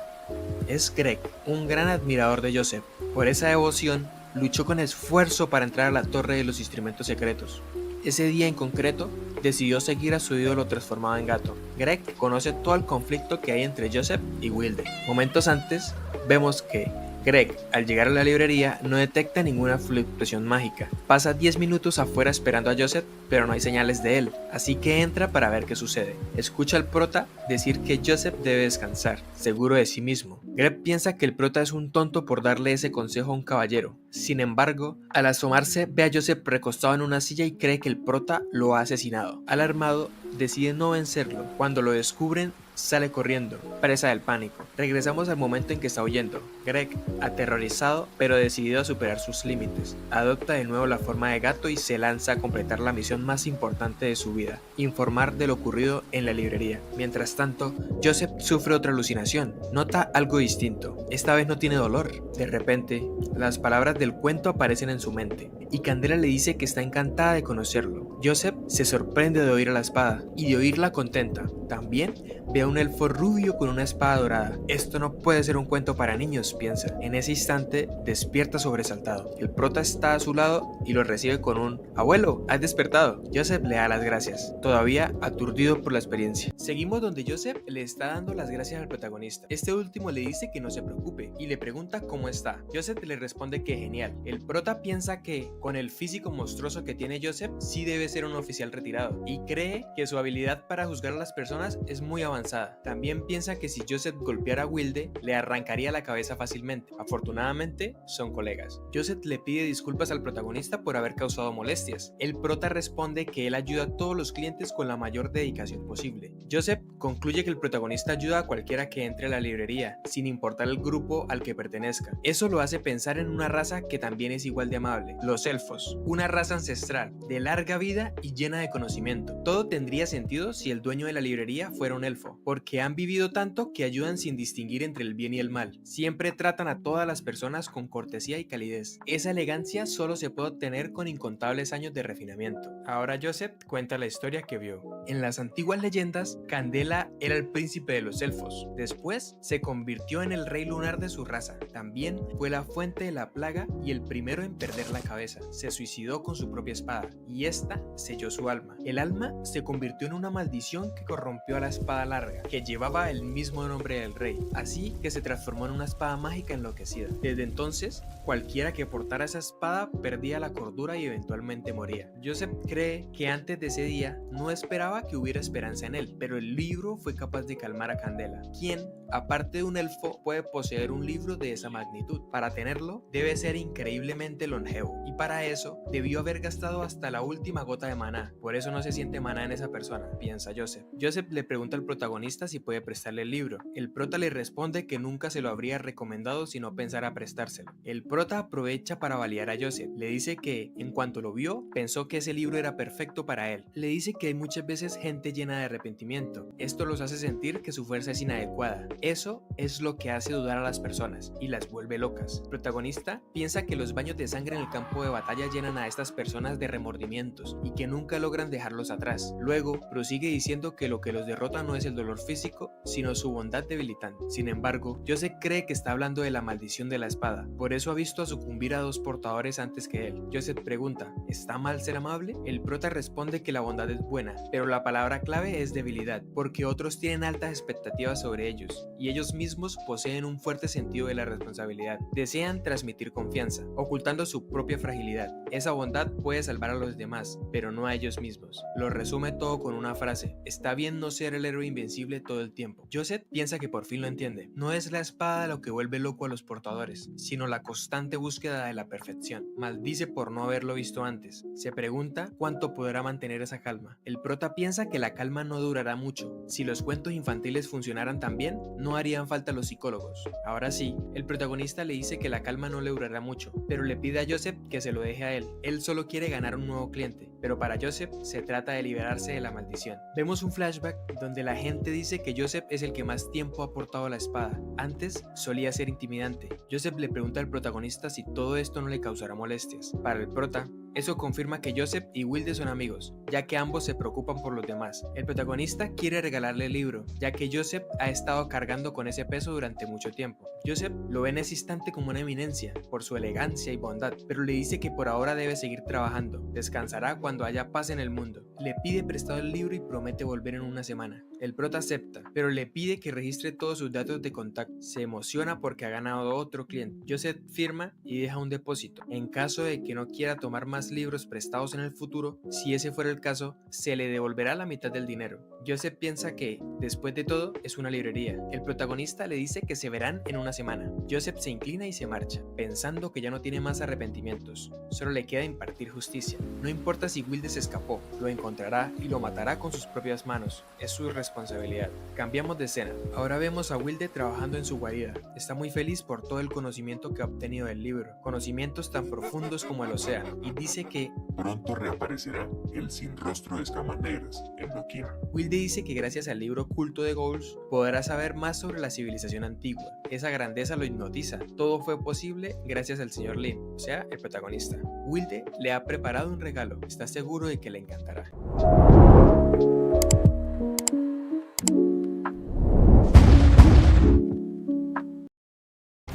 Es Greg, un gran admirador de Joseph. Por esa devoción, luchó con esfuerzo para entrar a la torre de los instrumentos secretos. Ese día en concreto, decidió seguir a su ídolo transformado en gato. Greg conoce todo el conflicto que hay entre Joseph y Wilde. Momentos antes, vemos que Greg, al llegar a la librería, no detecta ninguna fluctuación mágica. Pasa 10 minutos afuera esperando a Joseph, pero no hay señales de él, así que entra para ver qué sucede. Escucha al prota decir que Joseph debe descansar, seguro de sí mismo. Greg piensa que el prota es un tonto por darle ese consejo a un caballero. Sin embargo, al asomarse ve a Joseph recostado en una silla y cree que el prota lo ha asesinado. Alarmado, decide no vencerlo. Cuando lo descubren, sale corriendo, presa del pánico. Regresamos al momento en que está huyendo. Greg, aterrorizado pero decidido a superar sus límites, adopta de nuevo la forma de gato y se lanza a completar la misión más importante de su vida: informar de lo ocurrido en la librería. Mientras tanto, Joseph sufre otra alucinación. Nota algo distinto. Esta vez no tiene dolor. De repente, las palabras del cuento aparecen en su mente y Candela le dice que está encantada de conocerlo. Joseph se sorprende de oír a la espada y de oírla contenta. También ve a un elfo rubio con una espada dorada. Esto no puede ser un cuento para niños, piensa. En ese instante despierta sobresaltado. El prota está a su lado y lo recibe con un «Abuelo, has despertado». Joseph le da las gracias, todavía aturdido por la experiencia. Seguimos donde Joseph le está dando las gracias al protagonista. Este último le dice que no se preocupe y le pregunta cómo está. Joseph le responde que genial. El prota piensa que, con el físico monstruoso que tiene Joseph, sí debe ser un oficial retirado y cree que su habilidad para juzgar a las personas es muy avanzada. También piensa que si Joseph golpeara a Wilde, le arrancaría la cabeza fácilmente. Afortunadamente, son colegas. Joseph le pide disculpas al protagonista por haber causado molestias. El prota responde que él ayuda a todos los clientes con la mayor dedicación posible. Joseph concluye que el protagonista ayuda a cualquiera que entre a la librería, sin importar el grupo al que pertenezca. Eso lo hace pensar en una raza que también es igual de amable: los elfos, una raza ancestral, de larga vida y llena de conocimiento. Todo tendría sentido si el dueño de la librería fuera un elfo, porque han vivido tanto que ayudan sin distinguir entre el bien y el mal. Siempre tratan a todas las personas con cortesía y calidez. Esa elegancia solo se puede obtener con incontables años de refinamiento. Ahora Joseph cuenta la historia que vio. En las antiguas leyendas, Candela era el príncipe de los elfos. Después se convirtió en el rey lunar de su raza. También fue la fuente de la plaga y el primero en perder la cabeza. Se suicidó con su propia espada y esta selló su alma. El alma se convirtió en una maldición que corrompió a la espada larga, que llevaba el mismo nombre del rey, así que se transformó en una espada mágica enloquecida. Desde entonces, cualquiera que portara esa espada perdía la cordura y eventualmente moría. Joseph cree que antes de ese día no esperaba que hubiera esperanza en él, pero el libro fue capaz de calmar a Candela, quien aparte de un elfo, puede poseer un libro de esa magnitud. Para tenerlo, debe ser increíblemente longevo, y para eso debió haber gastado hasta la última gota de maná. Por eso no se siente maná en esa persona, piensa Joseph. Joseph le pregunta al protagonista si puede prestarle el libro. El prota le responde que nunca se lo habría recomendado si no pensara prestárselo. El prota aprovecha para balear a Joseph. Le dice que, en cuanto lo vio, pensó que ese libro era perfecto para él. Le dice que hay muchas veces gente llena de arrepentimiento. Esto los hace sentir que su fuerza es inadecuada. Eso es lo que hace dudar a las personas y las vuelve locas. El protagonista piensa que los baños de sangre en el campo de batalla llenan a estas personas de remordimientos y que nunca logran dejarlos atrás. Luego, prosigue diciendo que lo que los derrota no es el dolor físico, sino su bondad debilitante. Sin embargo, Joseph cree que está hablando de la maldición de la espada. Por eso ha visto a sucumbir a 2 portadores antes que él. Joseph pregunta, ¿está mal ser amable? El prota responde que la bondad es buena, pero la palabra clave es debilidad, porque otros tienen altas expectativas sobre ellos, y ellos mismos poseen un fuerte sentido de la responsabilidad. Desean transmitir confianza, ocultando su propia fragilidad. Esa bondad puede salvar a los demás, pero no a ellos mismos. Lo resume todo con una frase: está bien no ser el héroe invencible todo el tiempo. Joseph piensa que por fin lo entiende. No es la espada lo que vuelve loco a los portadores, sino la constante búsqueda de la perfección. Maldice por no haberlo visto antes. Se pregunta cuánto podrá mantener esa calma. El prota piensa que la calma no durará mucho. Si los cuentos infantiles funcionaran tan bien, no harían falta los psicólogos. Ahora sí, el protagonista le dice que la calma no le durará mucho, pero le pide a Joseph que se lo deje a él. Él solo quiere ganar un nuevo cliente, pero para Joseph se trata de liberarse de la maldición. Vemos un flashback donde la gente dice que Joseph es el que más tiempo ha portado la espada. Antes solía ser intimidante. Joseph le pregunta al protagonista si todo esto no le causará molestias. Para el prota, eso confirma que Joseph y Wilde son amigos, ya que ambos se preocupan por los demás. El protagonista quiere regalarle el libro, ya que Joseph ha estado cargando con ese peso durante mucho tiempo. Joseph lo ve en ese instante como una eminencia, por su elegancia y bondad, pero le dice que por ahora debe seguir trabajando, descansará cuando haya paz en el mundo. Le pide prestado el libro y promete volver en una semana. El prota acepta, pero le pide que registre todos sus datos de contacto. Se emociona porque ha ganado otro cliente. Joseph firma y deja un depósito. En caso de que no quiera tomar más libros prestados en el futuro, si ese fuera el caso, se le devolverá la mitad del dinero. Joseph piensa que, después de todo, es una librería. El protagonista le dice que se verán en una semana. Joseph se inclina y se marcha, pensando que ya no tiene más arrepentimientos. Solo le queda impartir justicia. No importa si Wilde se escapó, lo encontrará y lo matará con sus propias manos. Es su responsabilidad. Cambiamos de escena. Ahora vemos a Wilde trabajando en su guarida. Está muy feliz por todo el conocimiento que ha obtenido del libro, conocimientos tan profundos como el océano, y dice que pronto reaparecerá el sin rostro de escamas negras en Nokia. Wilde dice que gracias al libro oculto de Ghouls podrá saber más sobre la civilización antigua. Esa grandeza lo hipnotiza. Todo fue posible gracias al señor Lin, o sea, el protagonista. Wilde le ha preparado un regalo. Está seguro de que le encantará.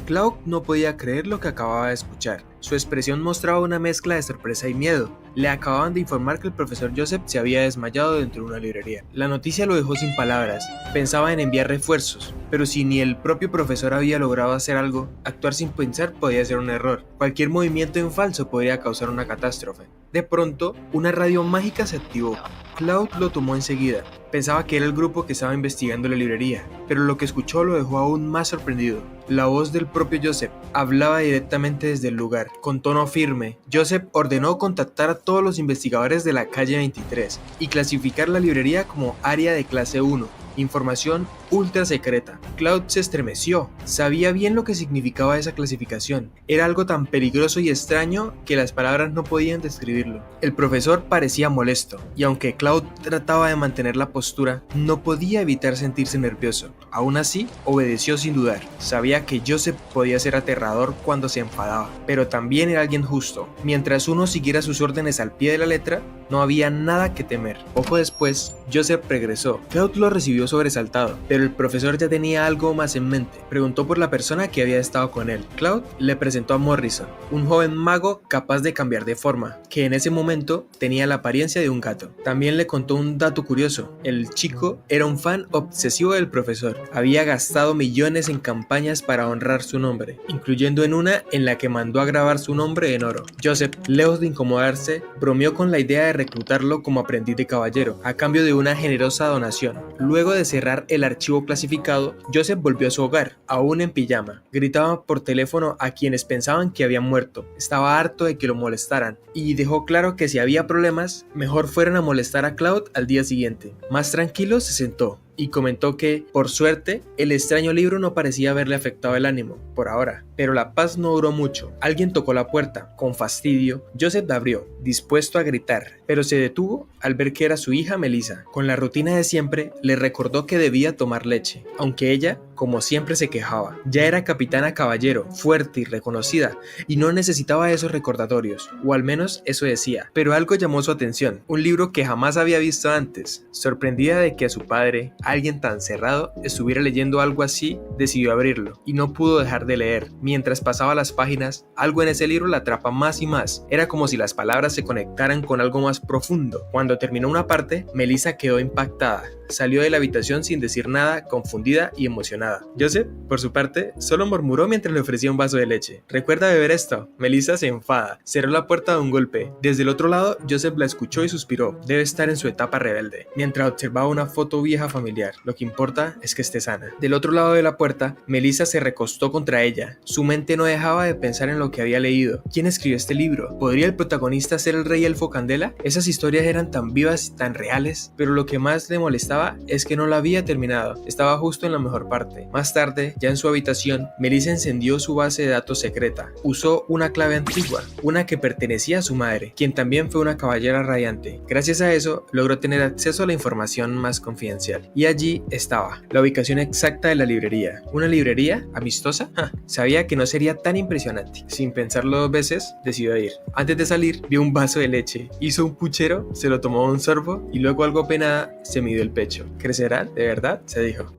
Cloud no podía creer lo que acababa de escuchar. Su expresión mostraba una mezcla de sorpresa y miedo. Le acababan de informar que el profesor Joseph se había desmayado dentro de una librería. La noticia lo dejó sin palabras. Pensaba en enviar refuerzos, pero si ni el propio profesor había logrado hacer algo, actuar sin pensar podía ser un error. Cualquier movimiento en falso podría causar una catástrofe. De pronto, una radio mágica se activó. Cloud lo tomó enseguida. Pensaba que era el grupo que estaba investigando la librería, pero lo que escuchó lo dejó aún más sorprendido. La voz del propio Joseph hablaba directamente desde el lugar. Con tono firme, Joseph ordenó contactar a todos los investigadores de la calle 23 y clasificar la librería como área de clase 1. Información ultra secreta. Cloud se estremeció. Sabía bien lo que significaba esa clasificación. Era algo tan peligroso y extraño que las palabras no podían describirlo. El profesor parecía molesto, y aunque Cloud trataba de mantener la postura, no podía evitar sentirse nervioso. Aún así, obedeció sin dudar. Sabía que Joseph podía ser aterrador cuando se enfadaba, pero también era alguien justo. Mientras uno siguiera sus órdenes al pie de la letra, no había nada que temer. Poco después, Joseph regresó. Cloud lo recibió sobresaltado, pero el profesor ya tenía algo más en mente. Preguntó por la persona que había estado con él. Cloud le presentó a Morrison, un joven mago capaz de cambiar de forma, que en ese momento tenía la apariencia de un gato. También le contó un dato curioso. El chico era un fan obsesivo del profesor. Había gastado millones en campañas para honrar su nombre, incluyendo en una en la que mandó a grabar su nombre en oro. Joseph, lejos de incomodarse, bromeó con la idea de reclutarlo como aprendiz de caballero, a cambio de una generosa donación. Luego de cerrar el archivo clasificado, Joseph volvió a su hogar, aún en pijama. Gritaba por teléfono a quienes pensaban que habían muerto. Estaba harto de que lo molestaran y dejó claro que si había problemas, mejor fueran a molestar a Claude al día siguiente. Más tranquilo se sentó y comentó que, por suerte, el extraño libro no parecía haberle afectado el ánimo, por ahora. Pero la paz no duró mucho. Alguien tocó la puerta. Con fastidio, Joseph la abrió, dispuesto a gritar, pero se detuvo al ver que era su hija Melissa. Con la rutina de siempre, le recordó que debía tomar leche, aunque ella, como siempre, se quejaba. Ya era capitana Caballero, fuerte y reconocida, y no necesitaba esos recordatorios, o al menos eso decía. Pero algo llamó su atención, un libro que jamás había visto antes. Sorprendida de que a su padre, alguien tan cerrado, estuviera leyendo algo así, decidió abrirlo, y no pudo dejar de leer. Mientras pasaba las páginas, algo en ese libro la atrapa más y más. Era como si las palabras se conectaran con algo más profundo. Cuando terminó una parte, Melissa quedó impactada. Salió de la habitación sin decir nada, confundida y emocionada. Joseph, por su parte, solo murmuró mientras le ofrecía un vaso de leche. ¿Recuerda beber esto? Melissa se enfada. Cerró la puerta de un golpe. Desde el otro lado, Joseph la escuchó y suspiró. Debe estar en su etapa rebelde. Mientras observaba una foto vieja familiar. Lo que importa es que esté sana. Del otro lado de la puerta, Melissa se recostó contra ella. Su mente no dejaba de pensar en lo que había leído. ¿Quién escribió este libro? ¿Podría el protagonista ser el rey elfo Candela? Esas historias eran tan vivas y tan reales, pero lo que más le molestaba es que no la había terminado. Estaba justo en la mejor parte. Más tarde, ya en su habitación, Melissa encendió su base de datos secreta. Usó una clave antigua, una que pertenecía a su madre, quien también fue una caballera radiante. Gracias a eso, logró tener acceso a la información más confidencial. Y allí estaba, la ubicación exacta de la librería. ¿Una librería? ¿Amistosa? Sabía que no sería tan impresionante. Sin pensarlo dos veces, decidió ir. Antes de salir, vio un vaso de leche. Hizo un puchero, se lo tomó un sorbo y luego, algo apenada, se midió el pecho. ¿Crecerá? ¿De verdad? Se dijo.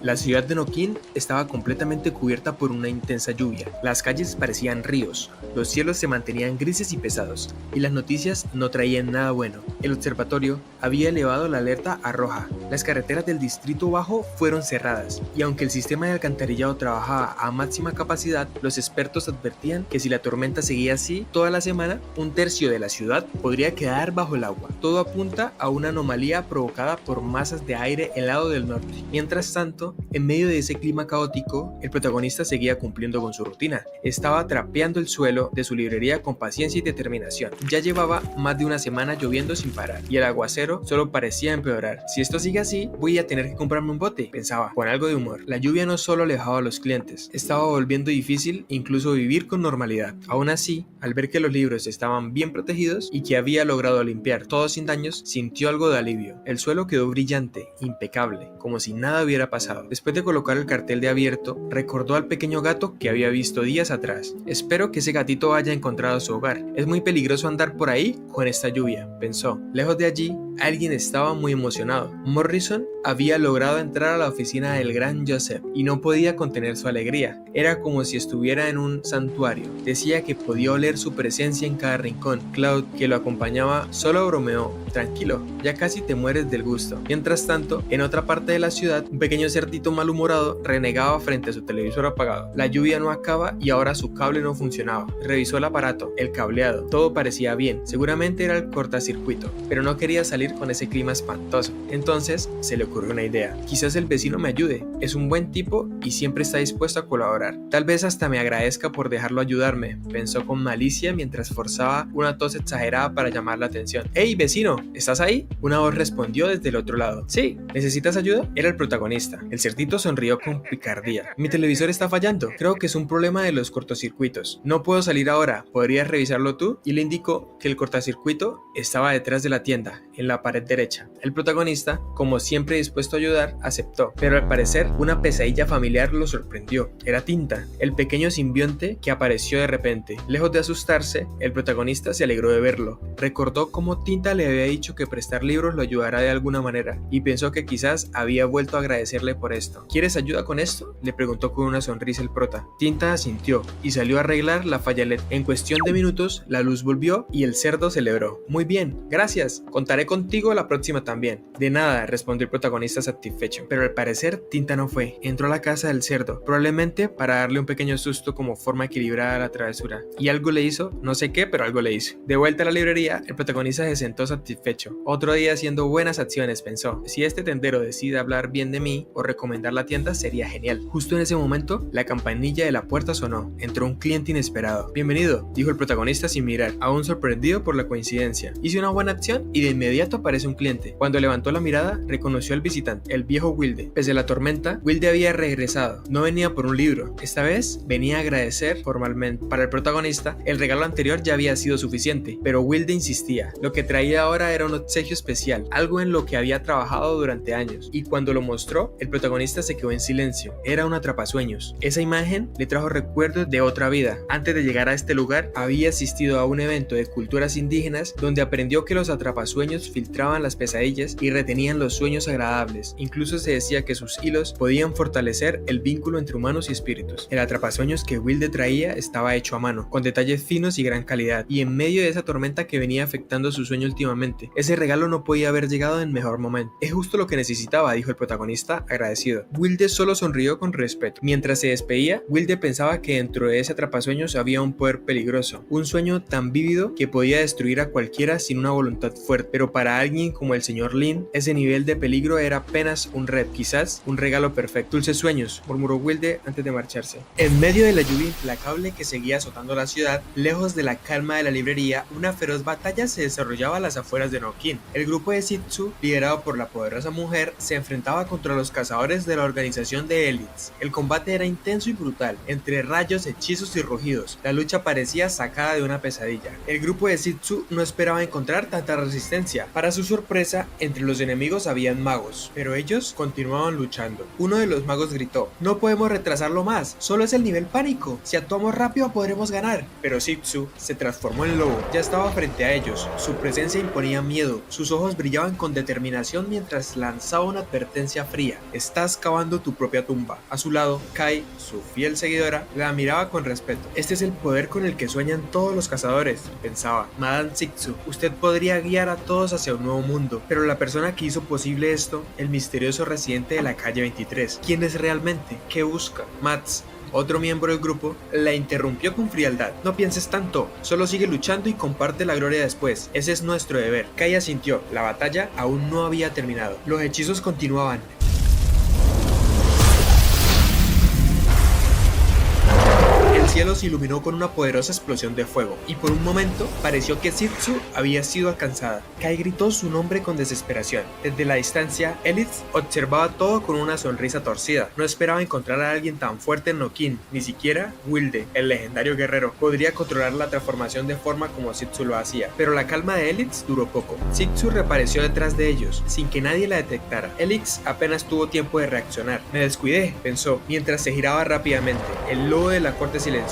La ciudad de Noquín estaba completamente cubierta por una intensa lluvia. Las calles parecían ríos, los cielos se mantenían grises y pesados, y las noticias no traían nada bueno. El observatorio había elevado la alerta a roja. Las carreteras del distrito bajo fueron cerradas, y aunque el sistema de alcantarillado trabajaba a máxima capacidad, los expertos advertían que si la tormenta seguía así toda la semana, un tercio de la ciudad podría quedar bajo el agua. Todo apunta a una anomalía provocada por masas de aire helado del norte. Mientras tanto, en medio de ese clima caótico, el protagonista seguía cumpliendo con su rutina. Estaba trapeando el suelo de su librería con paciencia y determinación. Ya llevaba más de una semana lloviendo sin parar, y el aguacero solo parecía empeorar. Si esto sigue así, voy a tener que comprarme un bote, pensaba, con algo de humor. La lluvia no solo alejaba a los clientes, estaba volviendo difícil incluso vivir con normalidad. Aún así, al ver que los libros estaban bien protegidos y que había logrado limpiar todo sin daños, sintió algo de alivio. El suelo quedó brillante, impecable, como si nada hubiera pasado. Después de colocar el cartel de abierto, recordó al pequeño gato que había visto días atrás. Espero que ese gatito haya encontrado su hogar. Es muy peligroso andar por ahí con esta lluvia, pensó. Lejos de allí, alguien estaba muy emocionado. Morrison había logrado entrar a la oficina del gran Joseph y no podía contener su alegría. Era como si estuviera en un santuario. Decía que podía oler su presencia en cada rincón. Claude, que lo acompañaba, solo bromeó. Tranquilo, ya casi te mueres del gusto. Mientras tanto, en otra parte de la ciudad, un pequeño cerdito malhumorado renegaba frente a su televisor apagado. La lluvia no acaba y ahora su cable no funcionaba. Revisó el aparato, el cableado, todo parecía bien. Seguramente era el cortacircuito, pero no quería salir con ese clima espantoso. Entonces se le ocurrió una idea. Quizás el vecino me ayude. Es un buen tipo y siempre está dispuesto a colaborar. Tal vez hasta me agradezca por dejarlo ayudarme, pensó con malicia mientras forzaba una tos exagerada para llamar la atención. ¡Hey, vecino! ¿Estás ahí? Una voz respondió desde el otro lado. Sí, ¿necesitas ayuda? Era el protagonista. El cerdito sonrió con picardía. Mi televisor está fallando. Creo que es un problema de los cortocircuitos. No puedo salir ahora. ¿Podrías revisarlo tú? Y le indicó que el cortocircuito estaba detrás de la tienda, en la pared derecha. El protagonista, como siempre dispuesto a ayudar, aceptó. Pero al parecer, una pesadilla familiar lo sorprendió. Era Tinta, el pequeño simbionte que apareció de repente. Lejos de asustarse, el protagonista se alegró de verlo. Recordó cómo Tinta le había dicho que prestar libros lo ayudará de alguna manera, y pensó que quizás había vuelto a agradecerle por esto. ¿Quieres ayuda con esto?, le preguntó con una sonrisa el prota. Tinta asintió y salió a arreglar la falla LED. En cuestión de minutos, la luz volvió y el cerdo celebró. Muy bien, gracias, contaré contigo contigo la próxima también. De nada, respondió el protagonista satisfecho. Pero al parecer, Tinta no fue. Entró a la casa del cerdo, probablemente para darle un pequeño susto como forma equilibrada a la travesura. Y algo le hizo, no sé qué, pero algo le hizo. De vuelta a la librería, el protagonista se sentó satisfecho. Otro día haciendo buenas acciones, pensó. Si este tendero decide hablar bien de mí o recomendar la tienda, sería genial. Justo en ese momento, la campanilla de la puerta sonó. Entró un cliente inesperado. Bienvenido, dijo el protagonista sin mirar, aún sorprendido por la coincidencia. Hice una buena acción y de inmediato aparece un cliente. Cuando levantó la mirada, reconoció al visitante, el viejo Wilde. Pese a la tormenta, Wilde había regresado. No venía por un libro. Esta vez venía a agradecer formalmente. Para el protagonista, el regalo anterior ya había sido suficiente, pero Wilde insistía. Lo que traía ahora era un obsequio especial, algo en lo que había trabajado durante años. Y cuando lo mostró, el protagonista se quedó en silencio. Era un atrapasueños. Esa imagen le trajo recuerdos de otra vida. Antes de llegar a este lugar, había asistido a un evento de culturas indígenas donde aprendió que los atrapasueños filtraban las pesadillas y retenían los sueños agradables. Incluso se decía que sus hilos podían fortalecer el vínculo entre humanos y espíritus. El atrapasueños que Wilde traía estaba hecho a mano, con detalles finos y gran calidad, y en medio de esa tormenta que venía afectando su sueño últimamente, ese regalo no podía haber llegado en mejor momento. Es justo lo que necesitaba, dijo el protagonista, agradecido. Wilde solo sonrió con respeto. Mientras se despedía, Wilde pensaba que dentro de ese atrapasueños había un poder peligroso, un sueño tan vívido que podía destruir a cualquiera sin una voluntad fuerte, pero para alguien como el señor Lin, ese nivel de peligro era apenas un reto, quizás un regalo perfecto. Dulces sueños, murmuró Wilde antes de marcharse. En medio de la lluvia implacable que seguía azotando la ciudad, lejos de la calma de la librería, una feroz batalla se desarrollaba a las afueras de Nokin. El grupo de Zetsu, liderado por la poderosa mujer, se enfrentaba contra los cazadores de la organización de Elites. El combate era intenso y brutal, entre rayos, hechizos y rugidos. La lucha parecía sacada de una pesadilla. El grupo de Zetsu no esperaba encontrar tanta resistencia. Para su sorpresa, entre los enemigos habían magos, pero ellos continuaban luchando. Uno de los magos gritó: "No podemos retrasarlo más, solo es el nivel pánico. Si actuamos rápido podremos ganar". Pero Zetsu se transformó en lobo. Ya estaba frente a ellos. Su presencia imponía miedo. Sus ojos brillaban con determinación mientras lanzaba una advertencia fría: "Estás cavando tu propia tumba". A su lado, Kai, su fiel seguidora, la miraba con respeto. Este es el poder con el que sueñan todos los cazadores, pensaba. Madame Zetsu, usted podría guiar a todos hacia un nuevo mundo, pero la persona que hizo posible esto, el misterioso residente de la calle 23, ¿quién es realmente? ¿Qué busca? Mats, otro miembro del grupo, la interrumpió con frialdad. "No pienses tanto, solo sigue luchando y comparte la gloria después. Ese es nuestro deber". Kai asintió. La batalla aún no había terminado. Los hechizos continuaban. El cielo se iluminó con una poderosa explosión de fuego, y por un momento pareció que Zetsu había sido alcanzada. Kai gritó su nombre con desesperación. Desde la distancia, Elites observaba todo con una sonrisa torcida. No esperaba encontrar a alguien tan fuerte en Nokin, ni siquiera Wilde, el legendario guerrero, podría controlar la transformación de forma como Zetsu lo hacía. Pero la calma de Elites duró poco. Zetsu reapareció detrás de ellos, sin que nadie la detectara. Elites apenas tuvo tiempo de reaccionar. "Me descuidé", pensó, mientras se giraba rápidamente. El lobo de la corte silenciosa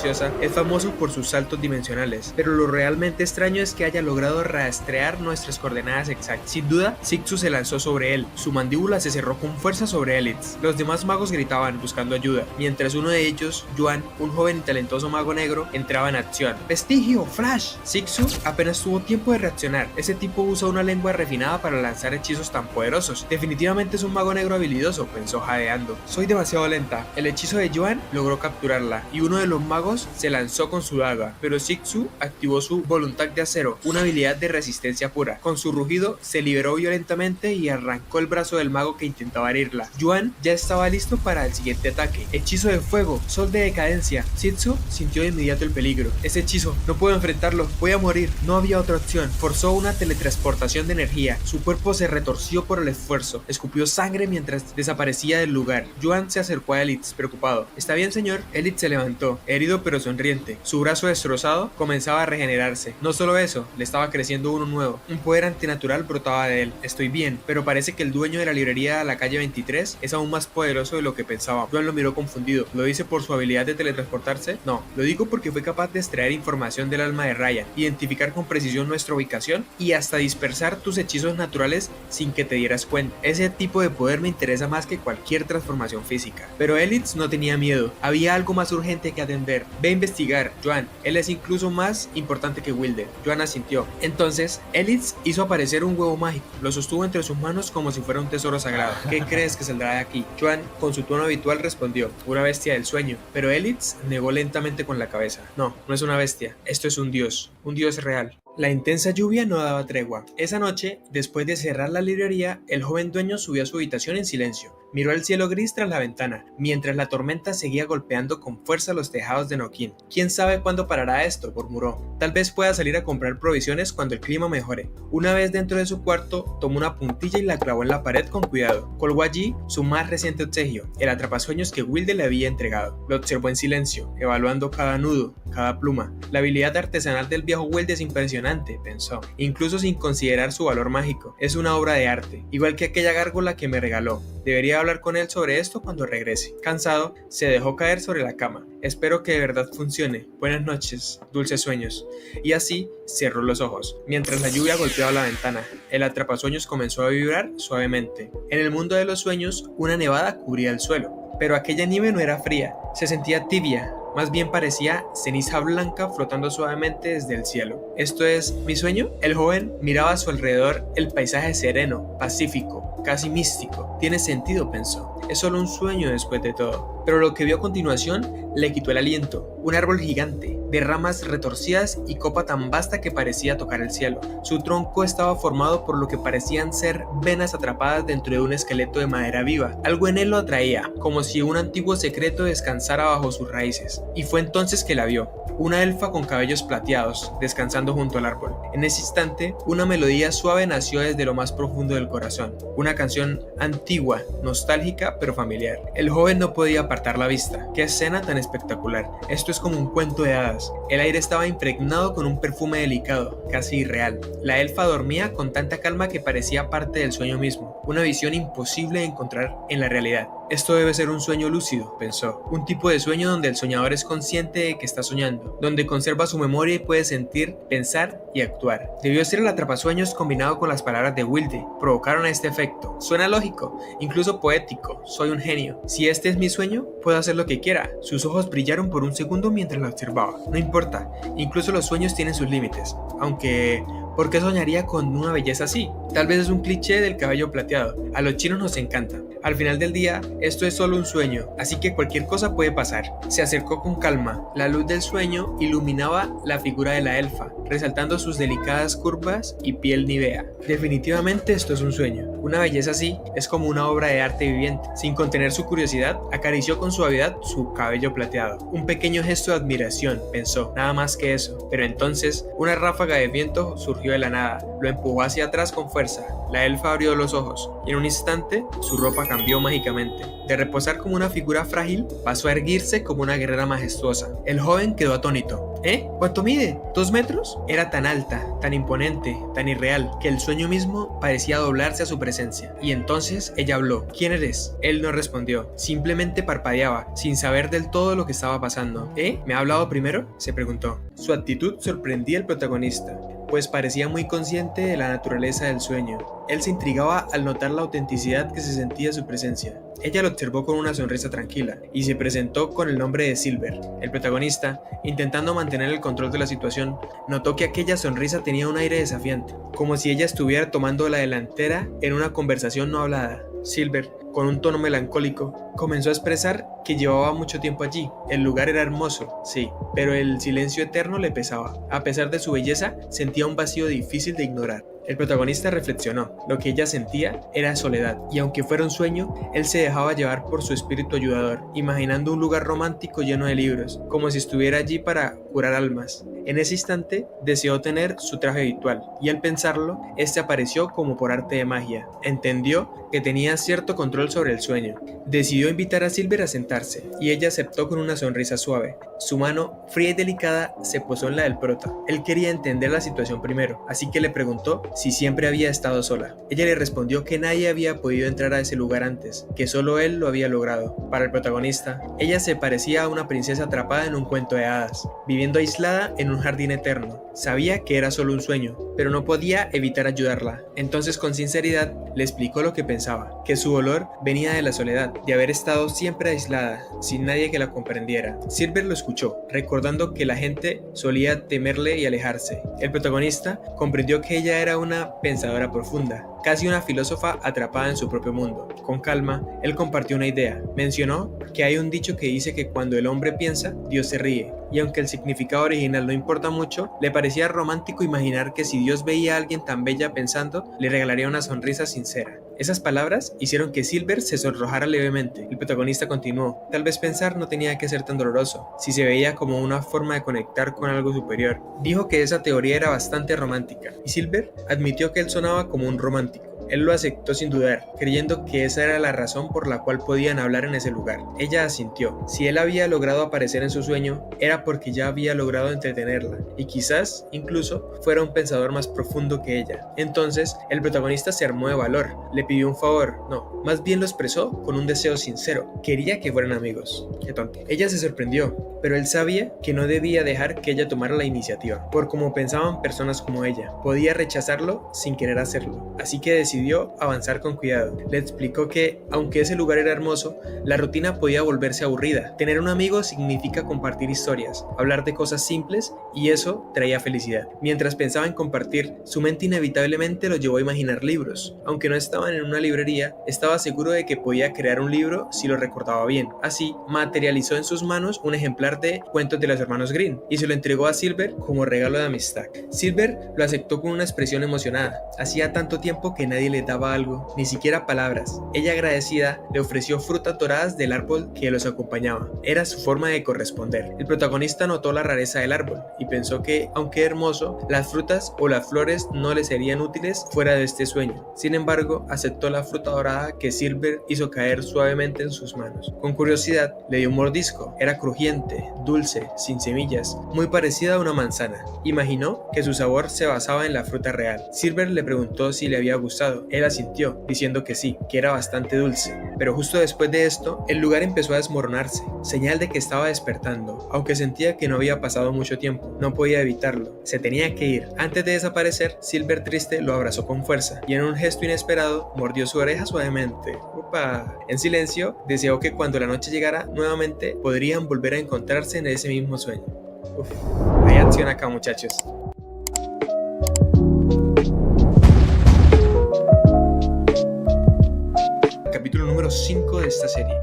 es famoso por sus saltos dimensionales, pero lo realmente extraño es que haya logrado rastrear nuestras coordenadas exactas. Sin duda, Zetsu se lanzó sobre él. Su mandíbula se cerró con fuerza sobre Elites. Los demás magos gritaban buscando ayuda, mientras uno de ellos, Yuan, un joven y talentoso mago negro, entraba en acción. "¡Vestigio! ¡Flash!". Zetsu apenas tuvo tiempo de reaccionar. Ese tipo usa una lengua refinada para lanzar hechizos tan poderosos. Definitivamente es un mago negro habilidoso, pensó jadeando. "Soy demasiado lenta". El hechizo de Yuan logró capturarla, y uno de los magos se lanzó con su daga, pero Zetsu activó su voluntad de acero, una habilidad de resistencia pura. Con su rugido se liberó violentamente y arrancó el brazo del mago que intentaba herirla. Yuan ya estaba listo para el siguiente ataque. Hechizo de fuego, sol de decadencia. Zetsu sintió de inmediato el peligro. "Ese hechizo, no puedo enfrentarlo, voy a morir". No había otra opción. Forzó una teletransportación de energía. Su cuerpo se retorció por el esfuerzo. Escupió sangre mientras desaparecía del lugar. Yuan se acercó a Elites, preocupado. "¿Está bien, señor?". Elites se levantó, herido pero sonriente. Su brazo destrozado comenzaba a regenerarse. No solo eso, le estaba creciendo uno nuevo. Un poder antinatural brotaba de él. "Estoy bien, pero parece que el dueño de la librería de la calle 23 es aún más poderoso de lo que pensaba". Juan lo miró confundido. "¿Lo dice por su habilidad de teletransportarse?". "No, lo digo porque fue capaz de extraer información del alma de Ryan, identificar con precisión nuestra ubicación y hasta dispersar tus hechizos naturales sin que te dieras cuenta. Ese tipo de poder me interesa más que cualquier transformación física". Pero Elites no tenía miedo. Había algo más urgente que atender. saber. Ve a investigar, Joan. Él es incluso más importante que Wilder. Joan asintió. Entonces, Elitz hizo aparecer un huevo mágico. Lo sostuvo entre sus manos como si fuera un tesoro sagrado. ¿Qué crees que saldrá de aquí? Joan, con su tono habitual, respondió: una bestia del sueño. Pero Elitz negó lentamente con la cabeza. No, no es una bestia. Esto es un dios real. La intensa lluvia no daba tregua. Esa noche, después de cerrar la librería, el joven dueño subió a su habitación en silencio. Miró al cielo gris tras la ventana, mientras la tormenta seguía golpeando con fuerza los tejados de Noquín. ¿Quién sabe cuándo parará esto?, murmuró. Tal vez pueda salir a comprar provisiones cuando el clima mejore. Una vez dentro de su cuarto, tomó una puntilla y la clavó en la pared con cuidado. Colgó allí su más reciente obsequio, el atrapasueños que Wilder le había entregado. Lo observó en silencio, evaluando cada nudo, cada pluma. La habilidad artesanal del viejo Wilder es impresionante, pensó, incluso sin considerar su valor mágico. Es una obra de arte, igual que aquella gárgola que me regaló. Debería hablar con él sobre esto cuando regrese. Cansado, se dejó caer sobre la cama. Espero que de verdad funcione. Buenas noches, dulces sueños. Y así cerró los ojos. Mientras la lluvia golpeaba la ventana, el atrapasueños comenzó a vibrar suavemente. En el mundo de los sueños, una nevada cubría el suelo. Pero aquella nieve no era fría, se sentía tibia. Más bien parecía ceniza blanca flotando suavemente desde el cielo. ¿Esto es mi sueño? El joven miraba a su alrededor el paisaje sereno, pacífico, casi místico. Tiene sentido, pensó. Es solo un sueño después de todo. Pero lo que vio a continuación le quitó el aliento. Un árbol gigante, de ramas retorcidas y copa tan vasta que parecía tocar el cielo. Su tronco estaba formado por lo que parecían ser venas atrapadas dentro de un esqueleto de madera viva. Algo en él lo atraía, como si un antiguo secreto descansara bajo sus raíces. Y fue entonces que la vio. Una elfa con cabellos plateados, descansando junto al árbol. En ese instante, una melodía suave nació desde lo más profundo del corazón. Una canción antigua, nostálgica, pero familiar. El joven no podía apartar la vista. ¡Qué escena tan espectacular! Esto es como un cuento de hadas. El aire estaba impregnado con un perfume delicado, casi irreal. La elfa dormía con tanta calma que parecía parte del sueño mismo. Una visión imposible de encontrar en la realidad. Esto debe ser un sueño lúcido, pensó. Un tipo de sueño donde el soñador es consciente de que está soñando, donde conserva su memoria y puede sentir, pensar y actuar. Debió ser el atrapasueños combinado con las palabras de Wilde. Provocaron este efecto. Suena lógico, incluso poético. Soy un genio. Si este es mi sueño, puedo hacer lo que quiera. Sus ojos brillaron por un segundo mientras la observaba. No importa, incluso los sueños tienen sus límites. Aunque... ¿por qué soñaría con una belleza así? Tal vez es un cliché del cabello plateado. A los chinos nos encanta. Al final del día, esto es solo un sueño, así que cualquier cosa puede pasar. Se acercó con calma. La luz del sueño iluminaba la figura de la elfa, resaltando sus delicadas curvas y piel nívea. Definitivamente esto es un sueño. Una belleza así es como una obra de arte viviente. Sin contener su curiosidad, acarició con suavidad su cabello plateado. Un pequeño gesto de admiración, pensó, nada más que eso. Pero entonces, una ráfaga de viento surgió de la nada. Lo empujó hacia atrás con fuerza. La elfa abrió los ojos y en un instante su ropa cambió mágicamente. De reposar como una figura frágil, pasó a erguirse como una guerrera majestuosa. El joven quedó atónito. ¿Cuánto mide? ¿2 metros? Era tan alta, tan imponente, tan irreal, que el sueño mismo parecía doblarse a su presencia. Y entonces ella habló. ¿Quién eres? Él no respondió. Simplemente parpadeaba, sin saber del todo lo que estaba pasando. ¿Me ha hablado primero?, se preguntó. Su actitud sorprendía al protagonista, pues parecía muy consciente de la naturaleza del sueño. Él se intrigaba al notar la autenticidad que se sentía en su presencia. Ella lo observó con una sonrisa tranquila y se presentó con el nombre de Silver. El protagonista, intentando mantener el control de la situación, notó que aquella sonrisa tenía un aire desafiante, como si ella estuviera tomando la delantera en una conversación no hablada. Silver, con un tono melancólico, comenzó a expresar que llevaba mucho tiempo allí. El lugar era hermoso, sí, pero el silencio eterno le pesaba. A pesar de su belleza, sentía un vacío difícil de ignorar. El protagonista reflexionó. Lo que ella sentía era soledad, y aunque fuera un sueño, él se dejaba llevar por su espíritu ayudador, imaginando un lugar romántico lleno de libros, como si estuviera allí para curar almas. En ese instante, deseó tener su traje habitual, y al pensarlo, este apareció como por arte de magia. Entendió que tenía cierto control sobre el sueño. Decidió invitar a Silver a sentarse, y ella aceptó con una sonrisa suave. Su mano, fría y delicada, se posó en la del prota. Él quería entender la situación primero, así que le preguntó si siempre había estado sola. Ella le respondió que nadie había podido entrar a ese lugar antes, que solo él lo había logrado. Para el protagonista, ella se parecía a una princesa atrapada en un cuento de hadas, viviendo aislada en un jardín eterno. Sabía que era solo un sueño, pero no podía evitar ayudarla. Entonces, con sinceridad, le explicó lo que pensaba, que su dolor venía de la soledad, de haber estado siempre aislada, sin nadie que la comprendiera. Silver lo escuchó, recordando que la gente solía temerle y alejarse. El protagonista comprendió que ella era una pensadora profunda, casi una filósofa atrapada en su propio mundo. Con calma, él compartió una idea. Mencionó que hay un dicho que dice que cuando el hombre piensa, Dios se ríe. Y aunque el significado original no importa mucho, le parecía romántico imaginar que si Dios veía a alguien tan bella pensando, le regalaría una sonrisa sincera. Esas palabras hicieron que Silver se sonrojara levemente. El protagonista continuó: tal vez pensar no tenía que ser tan doloroso, si se veía como una forma de conectar con algo superior. Dijo que esa teoría era bastante romántica, y Silver admitió que él sonaba como un romántico. Él lo aceptó sin dudar, creyendo que esa era la razón por la cual podían hablar en ese lugar. Ella asintió. Si él había logrado aparecer en su sueño, era porque ya había logrado entretenerla, y quizás, incluso, fuera un pensador más profundo que ella. Entonces, el protagonista se armó de valor, le pidió un favor, no, más bien lo expresó con un deseo sincero. Quería que fueran amigos. Qué tonto. Ella se sorprendió, pero él sabía que no debía dejar que ella tomara la iniciativa, por como pensaban personas como ella. Podía rechazarlo sin querer hacerlo, así que decidió avanzar con cuidado. Le explicó que, aunque ese lugar era hermoso, la rutina podía volverse aburrida. Tener un amigo significa compartir historias, hablar de cosas simples, y eso traía felicidad. Mientras pensaba en compartir, su mente inevitablemente lo llevó a imaginar libros. Aunque no estaban en una librería, estaba seguro de que podía crear un libro si lo recordaba bien. Así, materializó en sus manos un ejemplar de Cuentos de los Hermanos Grimm y se lo entregó a Silver como regalo de amistad. Silver lo aceptó con una expresión emocionada. Hacía tanto tiempo que nadie le daba algo, ni siquiera palabras. Ella, agradecida, le ofreció frutas doradas del árbol que los acompañaba. Era su forma de corresponder. El protagonista notó la rareza del árbol y pensó que, aunque hermoso, las frutas o las flores no le serían útiles fuera de este sueño. Sin embargo, aceptó la fruta dorada que Silver hizo caer suavemente en sus manos. Con curiosidad, le dio un mordisco. Era crujiente, dulce, sin semillas, muy parecida a una manzana. Imaginó que su sabor se basaba en la fruta real. Silver le preguntó si le había gustado. Él asintió, diciendo que sí, que era bastante dulce. Pero justo después de esto, el lugar empezó a desmoronarse, señal de que estaba despertando. Aunque sentía que no había pasado mucho tiempo, no podía evitarlo. Se tenía que ir. Antes de desaparecer, Silver, triste, lo abrazó con fuerza y en un gesto inesperado mordió su oreja suavemente. ¡Upa! En silencio, deseó que cuando la noche llegara nuevamente podrían volver a encontrarse en ese mismo sueño. Uf, hay acción acá, muchachos. Capítulo número 5 de esta serie.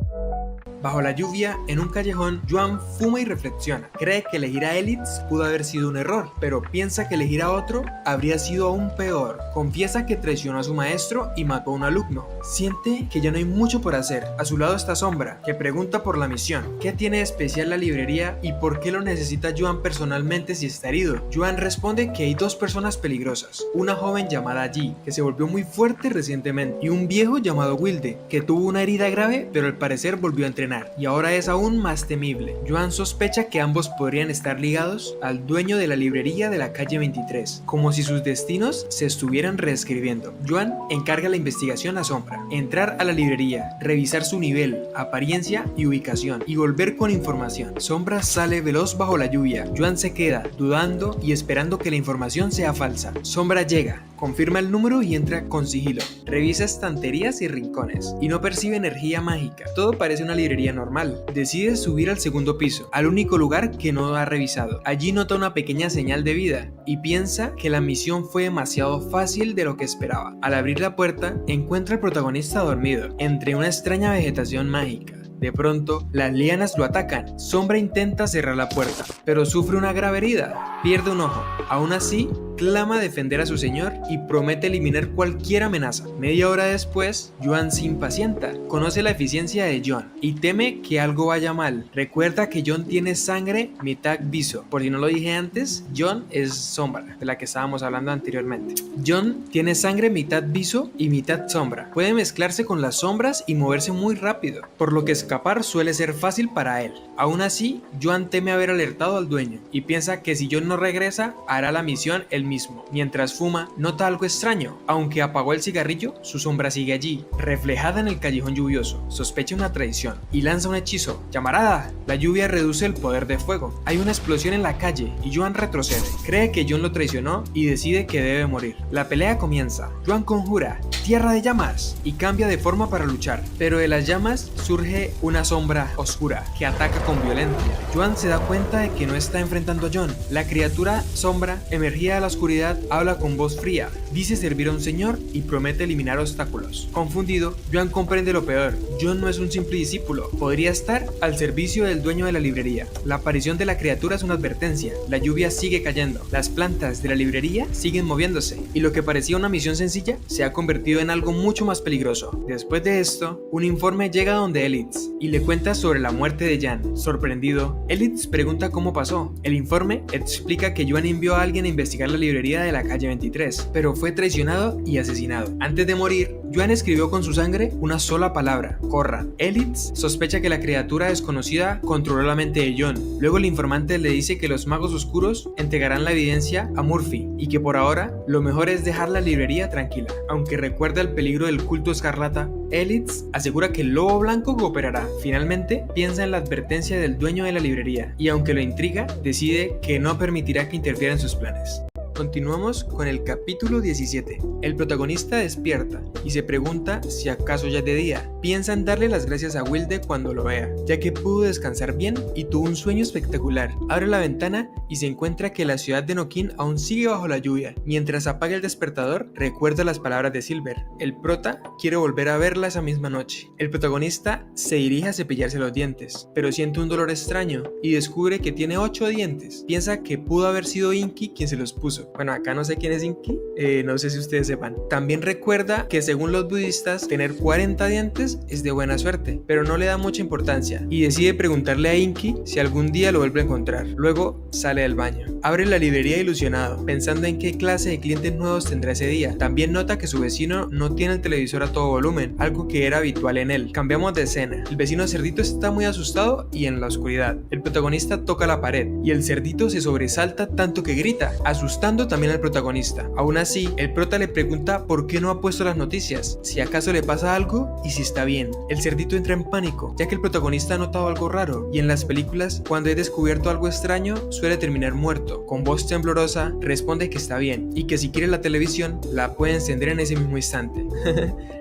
Bajo la lluvia, en un callejón, Joan fuma y reflexiona. Cree que elegir a Elitz pudo haber sido un error, pero piensa que elegir a otro habría sido aún peor. Confiesa que traicionó a su maestro y mató a un alumno. Siente que ya no hay mucho por hacer. A su lado está Sombra, que pregunta por la misión. ¿Qué tiene de especial la librería y por qué lo necesita Joan personalmente si está herido? Joan responde que hay dos personas peligrosas. Una joven llamada Yi, que se volvió muy fuerte recientemente, y un viejo llamado Wilde, que tuvo una herida grave, pero al parecer volvió a entrenar y ahora es aún más temible. Joan sospecha que ambos podrían estar ligados al dueño de la librería de la calle 23, como si sus destinos se estuvieran reescribiendo. Joan encarga la investigación a Sombra, entrar a la librería, revisar su nivel, apariencia y ubicación, y volver con información. Sombra sale veloz bajo la lluvia. Joan se queda, dudando y esperando que la información sea falsa. Sombra llega, confirma el número y entra con sigilo. Revisa estanterías y rincones, y no percibe energía mágica. Todo parece una librería normal. Decide subir al segundo piso, al único lugar que no ha revisado. Allí nota una pequeña señal de vida y piensa que la misión fue demasiado fácil de lo que esperaba. Al abrir la puerta, encuentra al protagonista dormido, entre una extraña vegetación mágica. De pronto, las lianas lo atacan. Sombra intenta cerrar la puerta, pero sufre una grave herida. Pierde un ojo. Aún así, clama defender a su señor y promete eliminar cualquier amenaza. Media hora después, Joan se impacienta. Conoce la eficiencia de John y teme que algo vaya mal. Recuerda que John tiene sangre mitad viso. Por si no lo dije antes, John es Sombra, de la que estábamos hablando anteriormente. John tiene sangre mitad viso y mitad sombra. Puede mezclarse con las sombras y moverse muy rápido, por lo que es escapar suele ser fácil para él. Aún así, Joan teme haber alertado al dueño y piensa que si John no regresa, hará la misión él mismo. Mientras fuma, nota algo extraño. Aunque apagó el cigarrillo, su sombra sigue allí, reflejada en el callejón lluvioso. Sospecha una traición y lanza un hechizo. ¡Llamarada! La lluvia reduce el poder de fuego. Hay una explosión en la calle y Joan retrocede. Cree que John lo traicionó y decide que debe morir. La pelea comienza. Joan conjura tierra de llamas y cambia de forma para luchar, pero de las llamas surge una sombra oscura que ataca con violencia. Joan se da cuenta de que no está enfrentando a John. La criatura sombra, emergida de la oscuridad, habla con voz fría, dice servir a un señor y promete eliminar obstáculos. Confundido, Joan comprende lo peor. John no es un simple discípulo, podría estar al servicio del dueño de la librería. La aparición de la criatura es una advertencia. La lluvia sigue cayendo, las plantas de la librería siguen moviéndose y lo que parecía una misión sencilla se ha convertido en algo mucho más peligroso. Después de esto, un informe llega donde Elitz y le cuenta sobre la muerte de Jan. Sorprendido, Elitz pregunta cómo pasó. El informe explica que Joan envió a alguien a investigar la librería de la calle 23, pero fue traicionado y asesinado. Antes de morir, Joan escribió con su sangre una sola palabra: corran. Elitz sospecha que la criatura desconocida controló la mente de John. Luego el informante le dice que los magos oscuros entregarán la evidencia a Murphy y que por ahora lo mejor es dejar la librería tranquila. Aunque recuerda el peligro del culto escarlata, Elitz asegura que el lobo blanco cooperará. Finalmente, piensa en la advertencia del dueño de la librería y aunque lo intriga, decide que no permitirá que interfiera en sus planes. Continuamos con el capítulo 17. El protagonista despierta y se pregunta si acaso ya es de día. Piensa en darle las gracias a Wilde cuando lo vea, ya que pudo descansar bien y tuvo un sueño espectacular. Abre la ventana y se encuentra que la ciudad de Noquín aún sigue bajo la lluvia. Mientras apaga el despertador, recuerda las palabras de Silver. El prota quiere volver a verla esa misma noche. El protagonista se dirige a cepillarse los dientes, pero siente un dolor extraño y descubre que tiene 8 dientes. Piensa que pudo haber sido Inky quien se los puso. Bueno, acá no sé quién es Inky, no sé si ustedes sepan. También recuerda que según los budistas, tener 40 dientes es de buena suerte, pero no le da mucha importancia y decide preguntarle a Inky si algún día lo vuelve a encontrar. Luego sale del baño. Abre la librería ilusionado, pensando en qué clase de clientes nuevos tendrá ese día. También nota que su vecino no tiene el televisor a todo volumen, algo que era habitual en él. Cambiamos de escena. El vecino cerdito está muy asustado y en la oscuridad. El protagonista toca la pared y el cerdito se sobresalta tanto que grita, asustando también al protagonista. Aún así, el prota le pregunta por qué no ha puesto las noticias, si acaso le pasa algo y si está bien. El cerdito entra en pánico, ya que el protagonista ha notado algo raro, y en las películas, cuando he descubierto algo extraño, suele terminar muerto. Con voz temblorosa, responde que está bien, y que si quiere la televisión, la puede encender en ese mismo instante.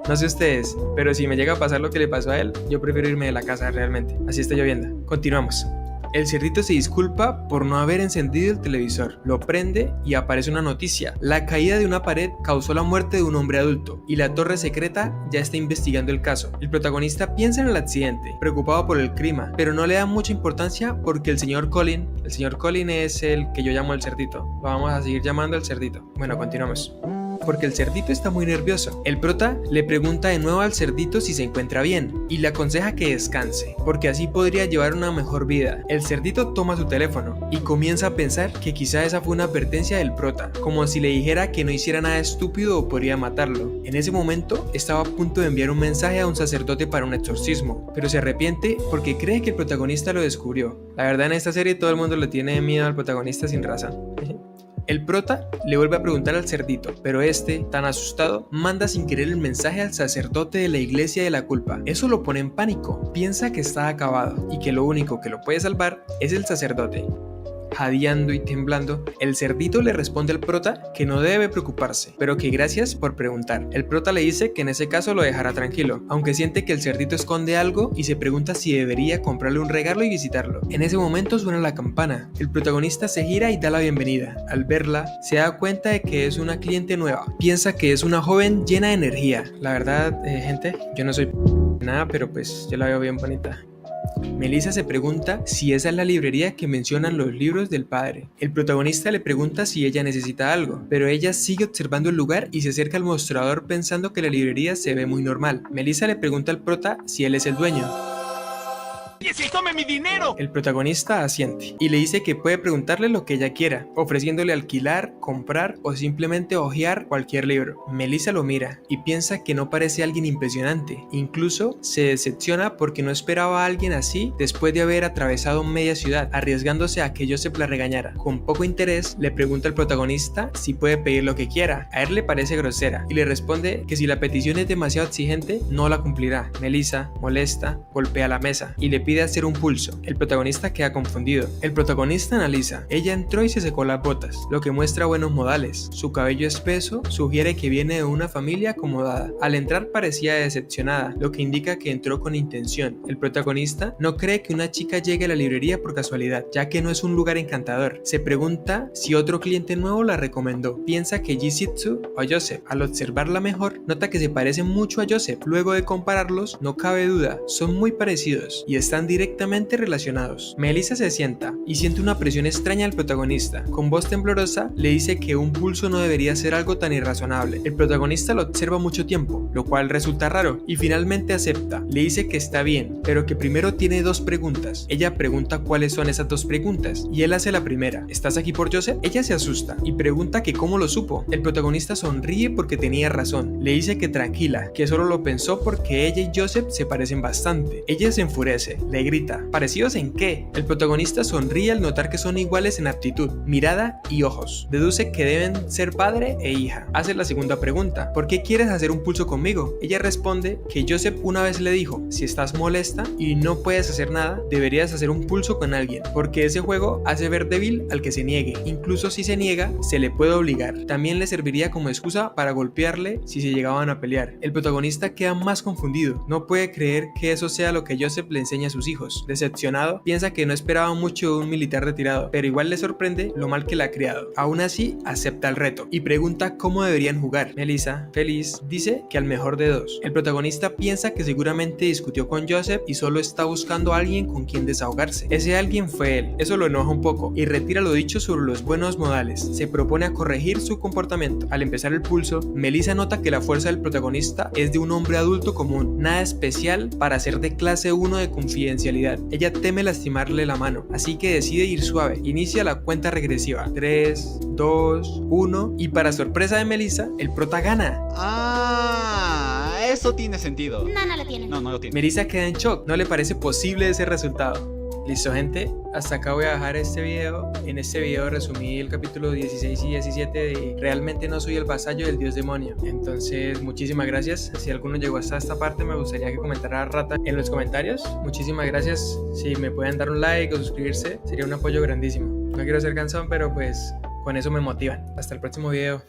No sé ustedes, pero si me llega a pasar lo que le pasó a él, yo prefiero irme de la casa realmente. Así está lloviendo. Continuamos. El cerdito se disculpa por no haber encendido el televisor, lo prende y aparece una noticia. La caída de una pared causó la muerte de un hombre adulto y la torre secreta ya está investigando el caso. El protagonista piensa en el accidente, preocupado por el crimen, pero no le da mucha importancia porque el señor Colin es el que yo llamo el cerdito. Lo vamos a seguir llamando el cerdito. Bueno, continuamos. Porque el cerdito está muy nervioso. El prota le pregunta de nuevo al cerdito si se encuentra bien y le aconseja que descanse, porque así podría llevar una mejor vida. El cerdito toma su teléfono y comienza a pensar que quizá esa fue una advertencia del prota, como si le dijera que no hiciera nada estúpido o podría matarlo. En ese momento estaba a punto de enviar un mensaje a un sacerdote para un exorcismo, pero se arrepiente porque cree que el protagonista lo descubrió. La verdad, en esta serie todo el mundo le tiene miedo al protagonista sin razón. El prota le vuelve a preguntar al cerdito, pero este, tan asustado, manda sin querer el mensaje al sacerdote de la iglesia de la culpa. Eso lo pone en pánico, piensa que está acabado y que lo único que lo puede salvar es el sacerdote. Jadeando y temblando, el cerdito le responde al prota que no debe preocuparse, pero que gracias por preguntar. El prota le dice que en ese caso lo dejará tranquilo, aunque siente que el cerdito esconde algo y se pregunta si debería comprarle un regalo y visitarlo. En ese momento suena la campana. El protagonista se gira y da la bienvenida. Al verla, se da cuenta de que es una cliente nueva. Piensa que es una joven llena de energía. La verdad, gente, yo no soy nada, pero pues yo la veo bien bonita. Melissa se pregunta si esa es la librería que mencionan los libros del padre. El protagonista le pregunta si ella necesita algo, pero ella sigue observando el lugar y se acerca al mostrador pensando que la librería se ve muy normal. Melissa le pregunta al prota si él es el dueño. ¡Y tome mi dinero! El protagonista asiente y le dice que puede preguntarle lo que ella quiera, ofreciéndole alquilar, comprar o simplemente hojear cualquier libro. Melissa lo mira y piensa que no parece alguien impresionante. Incluso se decepciona porque no esperaba a alguien así después de haber atravesado media ciudad, arriesgándose a que Joseph la regañara. Con poco interés le pregunta al protagonista si puede pedir lo que quiera. A él le parece grosera y le responde que si la petición es demasiado exigente no la cumplirá. Melissa, molesta, golpea la mesa y le pide hacer un pulso. El protagonista queda confundido. El protagonista analiza. Ella entró y se secó las botas, lo que muestra buenos modales. Su cabello espeso sugiere que viene de una familia acomodada. Al entrar parecía decepcionada, lo que indica que entró con intención. El protagonista no cree que una chica llegue a la librería por casualidad, ya que no es un lugar encantador. Se pregunta si otro cliente nuevo la recomendó. Piensa que Jisitsu o Joseph. Al observarla mejor, nota que se parecen mucho a Joseph. Luego de compararlos, no cabe duda, son muy parecidos y están directamente relacionados. Melissa se sienta y siente una presión extraña al protagonista. Con voz temblorosa le dice que un pulso no debería ser algo tan irrazonable. El protagonista lo observa mucho tiempo, lo cual resulta raro, y finalmente acepta. Le dice que está bien, pero que primero tiene dos preguntas. Ella pregunta cuáles son esas dos preguntas y él hace la primera. ¿Estás aquí por Joseph? Ella se asusta y pregunta que cómo lo supo. El protagonista sonríe porque tenía razón. Le dice que tranquila, que solo lo pensó porque ella y Joseph se parecen bastante. Ella se enfurece, le grita: ¿parecidos en qué? El protagonista sonríe al notar que son iguales en aptitud, mirada y ojos. Deduce que deben ser padre e hija. Hace la segunda pregunta: ¿por qué quieres hacer un pulso conmigo? Ella responde que Joseph una vez le dijo: si estás molesta y no puedes hacer nada, deberías hacer un pulso con alguien, porque ese juego hace ver débil al que se niegue. Incluso si se niega, se le puede obligar. También le serviría como excusa para golpearle si se llegaban a pelear. El protagonista queda más confundido. No puede creer que eso sea lo que Joseph le enseña a sus hijos. Decepcionado, piensa que no esperaba mucho de un militar retirado, pero igual le sorprende lo mal que le ha criado. Aún así, acepta el reto y pregunta cómo deberían jugar. Melissa, feliz, dice que al mejor de dos. El protagonista piensa que seguramente discutió con Joseph y solo está buscando a alguien con quien desahogarse. Ese alguien fue él. Eso lo enoja un poco y retira lo dicho sobre los buenos modales. Se propone a corregir su comportamiento. Al empezar el pulso, Melissa nota que la fuerza del protagonista es de un hombre adulto común, nada especial para ser de clase 1 de confidencialidad. Ella teme lastimarle la mano, así que decide ir suave. Inicia la cuenta regresiva: 3, 2, 1 y para sorpresa de Melissa, el prota gana. Eso tiene sentido. No lo tiene. No lo tiene. Melissa queda en shock, no le parece posible ese resultado. Listo, gente, hasta acá voy a dejar este video. En este video resumí el capítulo 16 y 17 de Realmente no soy el vasallo del dios demonio. Entonces, muchísimas gracias. Si alguno llegó hasta esta parte, me gustaría que comentara rata en los comentarios. Muchísimas gracias. Si me pueden dar un like o suscribirse, sería un apoyo grandísimo. No quiero ser cansón, pero pues con eso me motivan. Hasta el próximo video.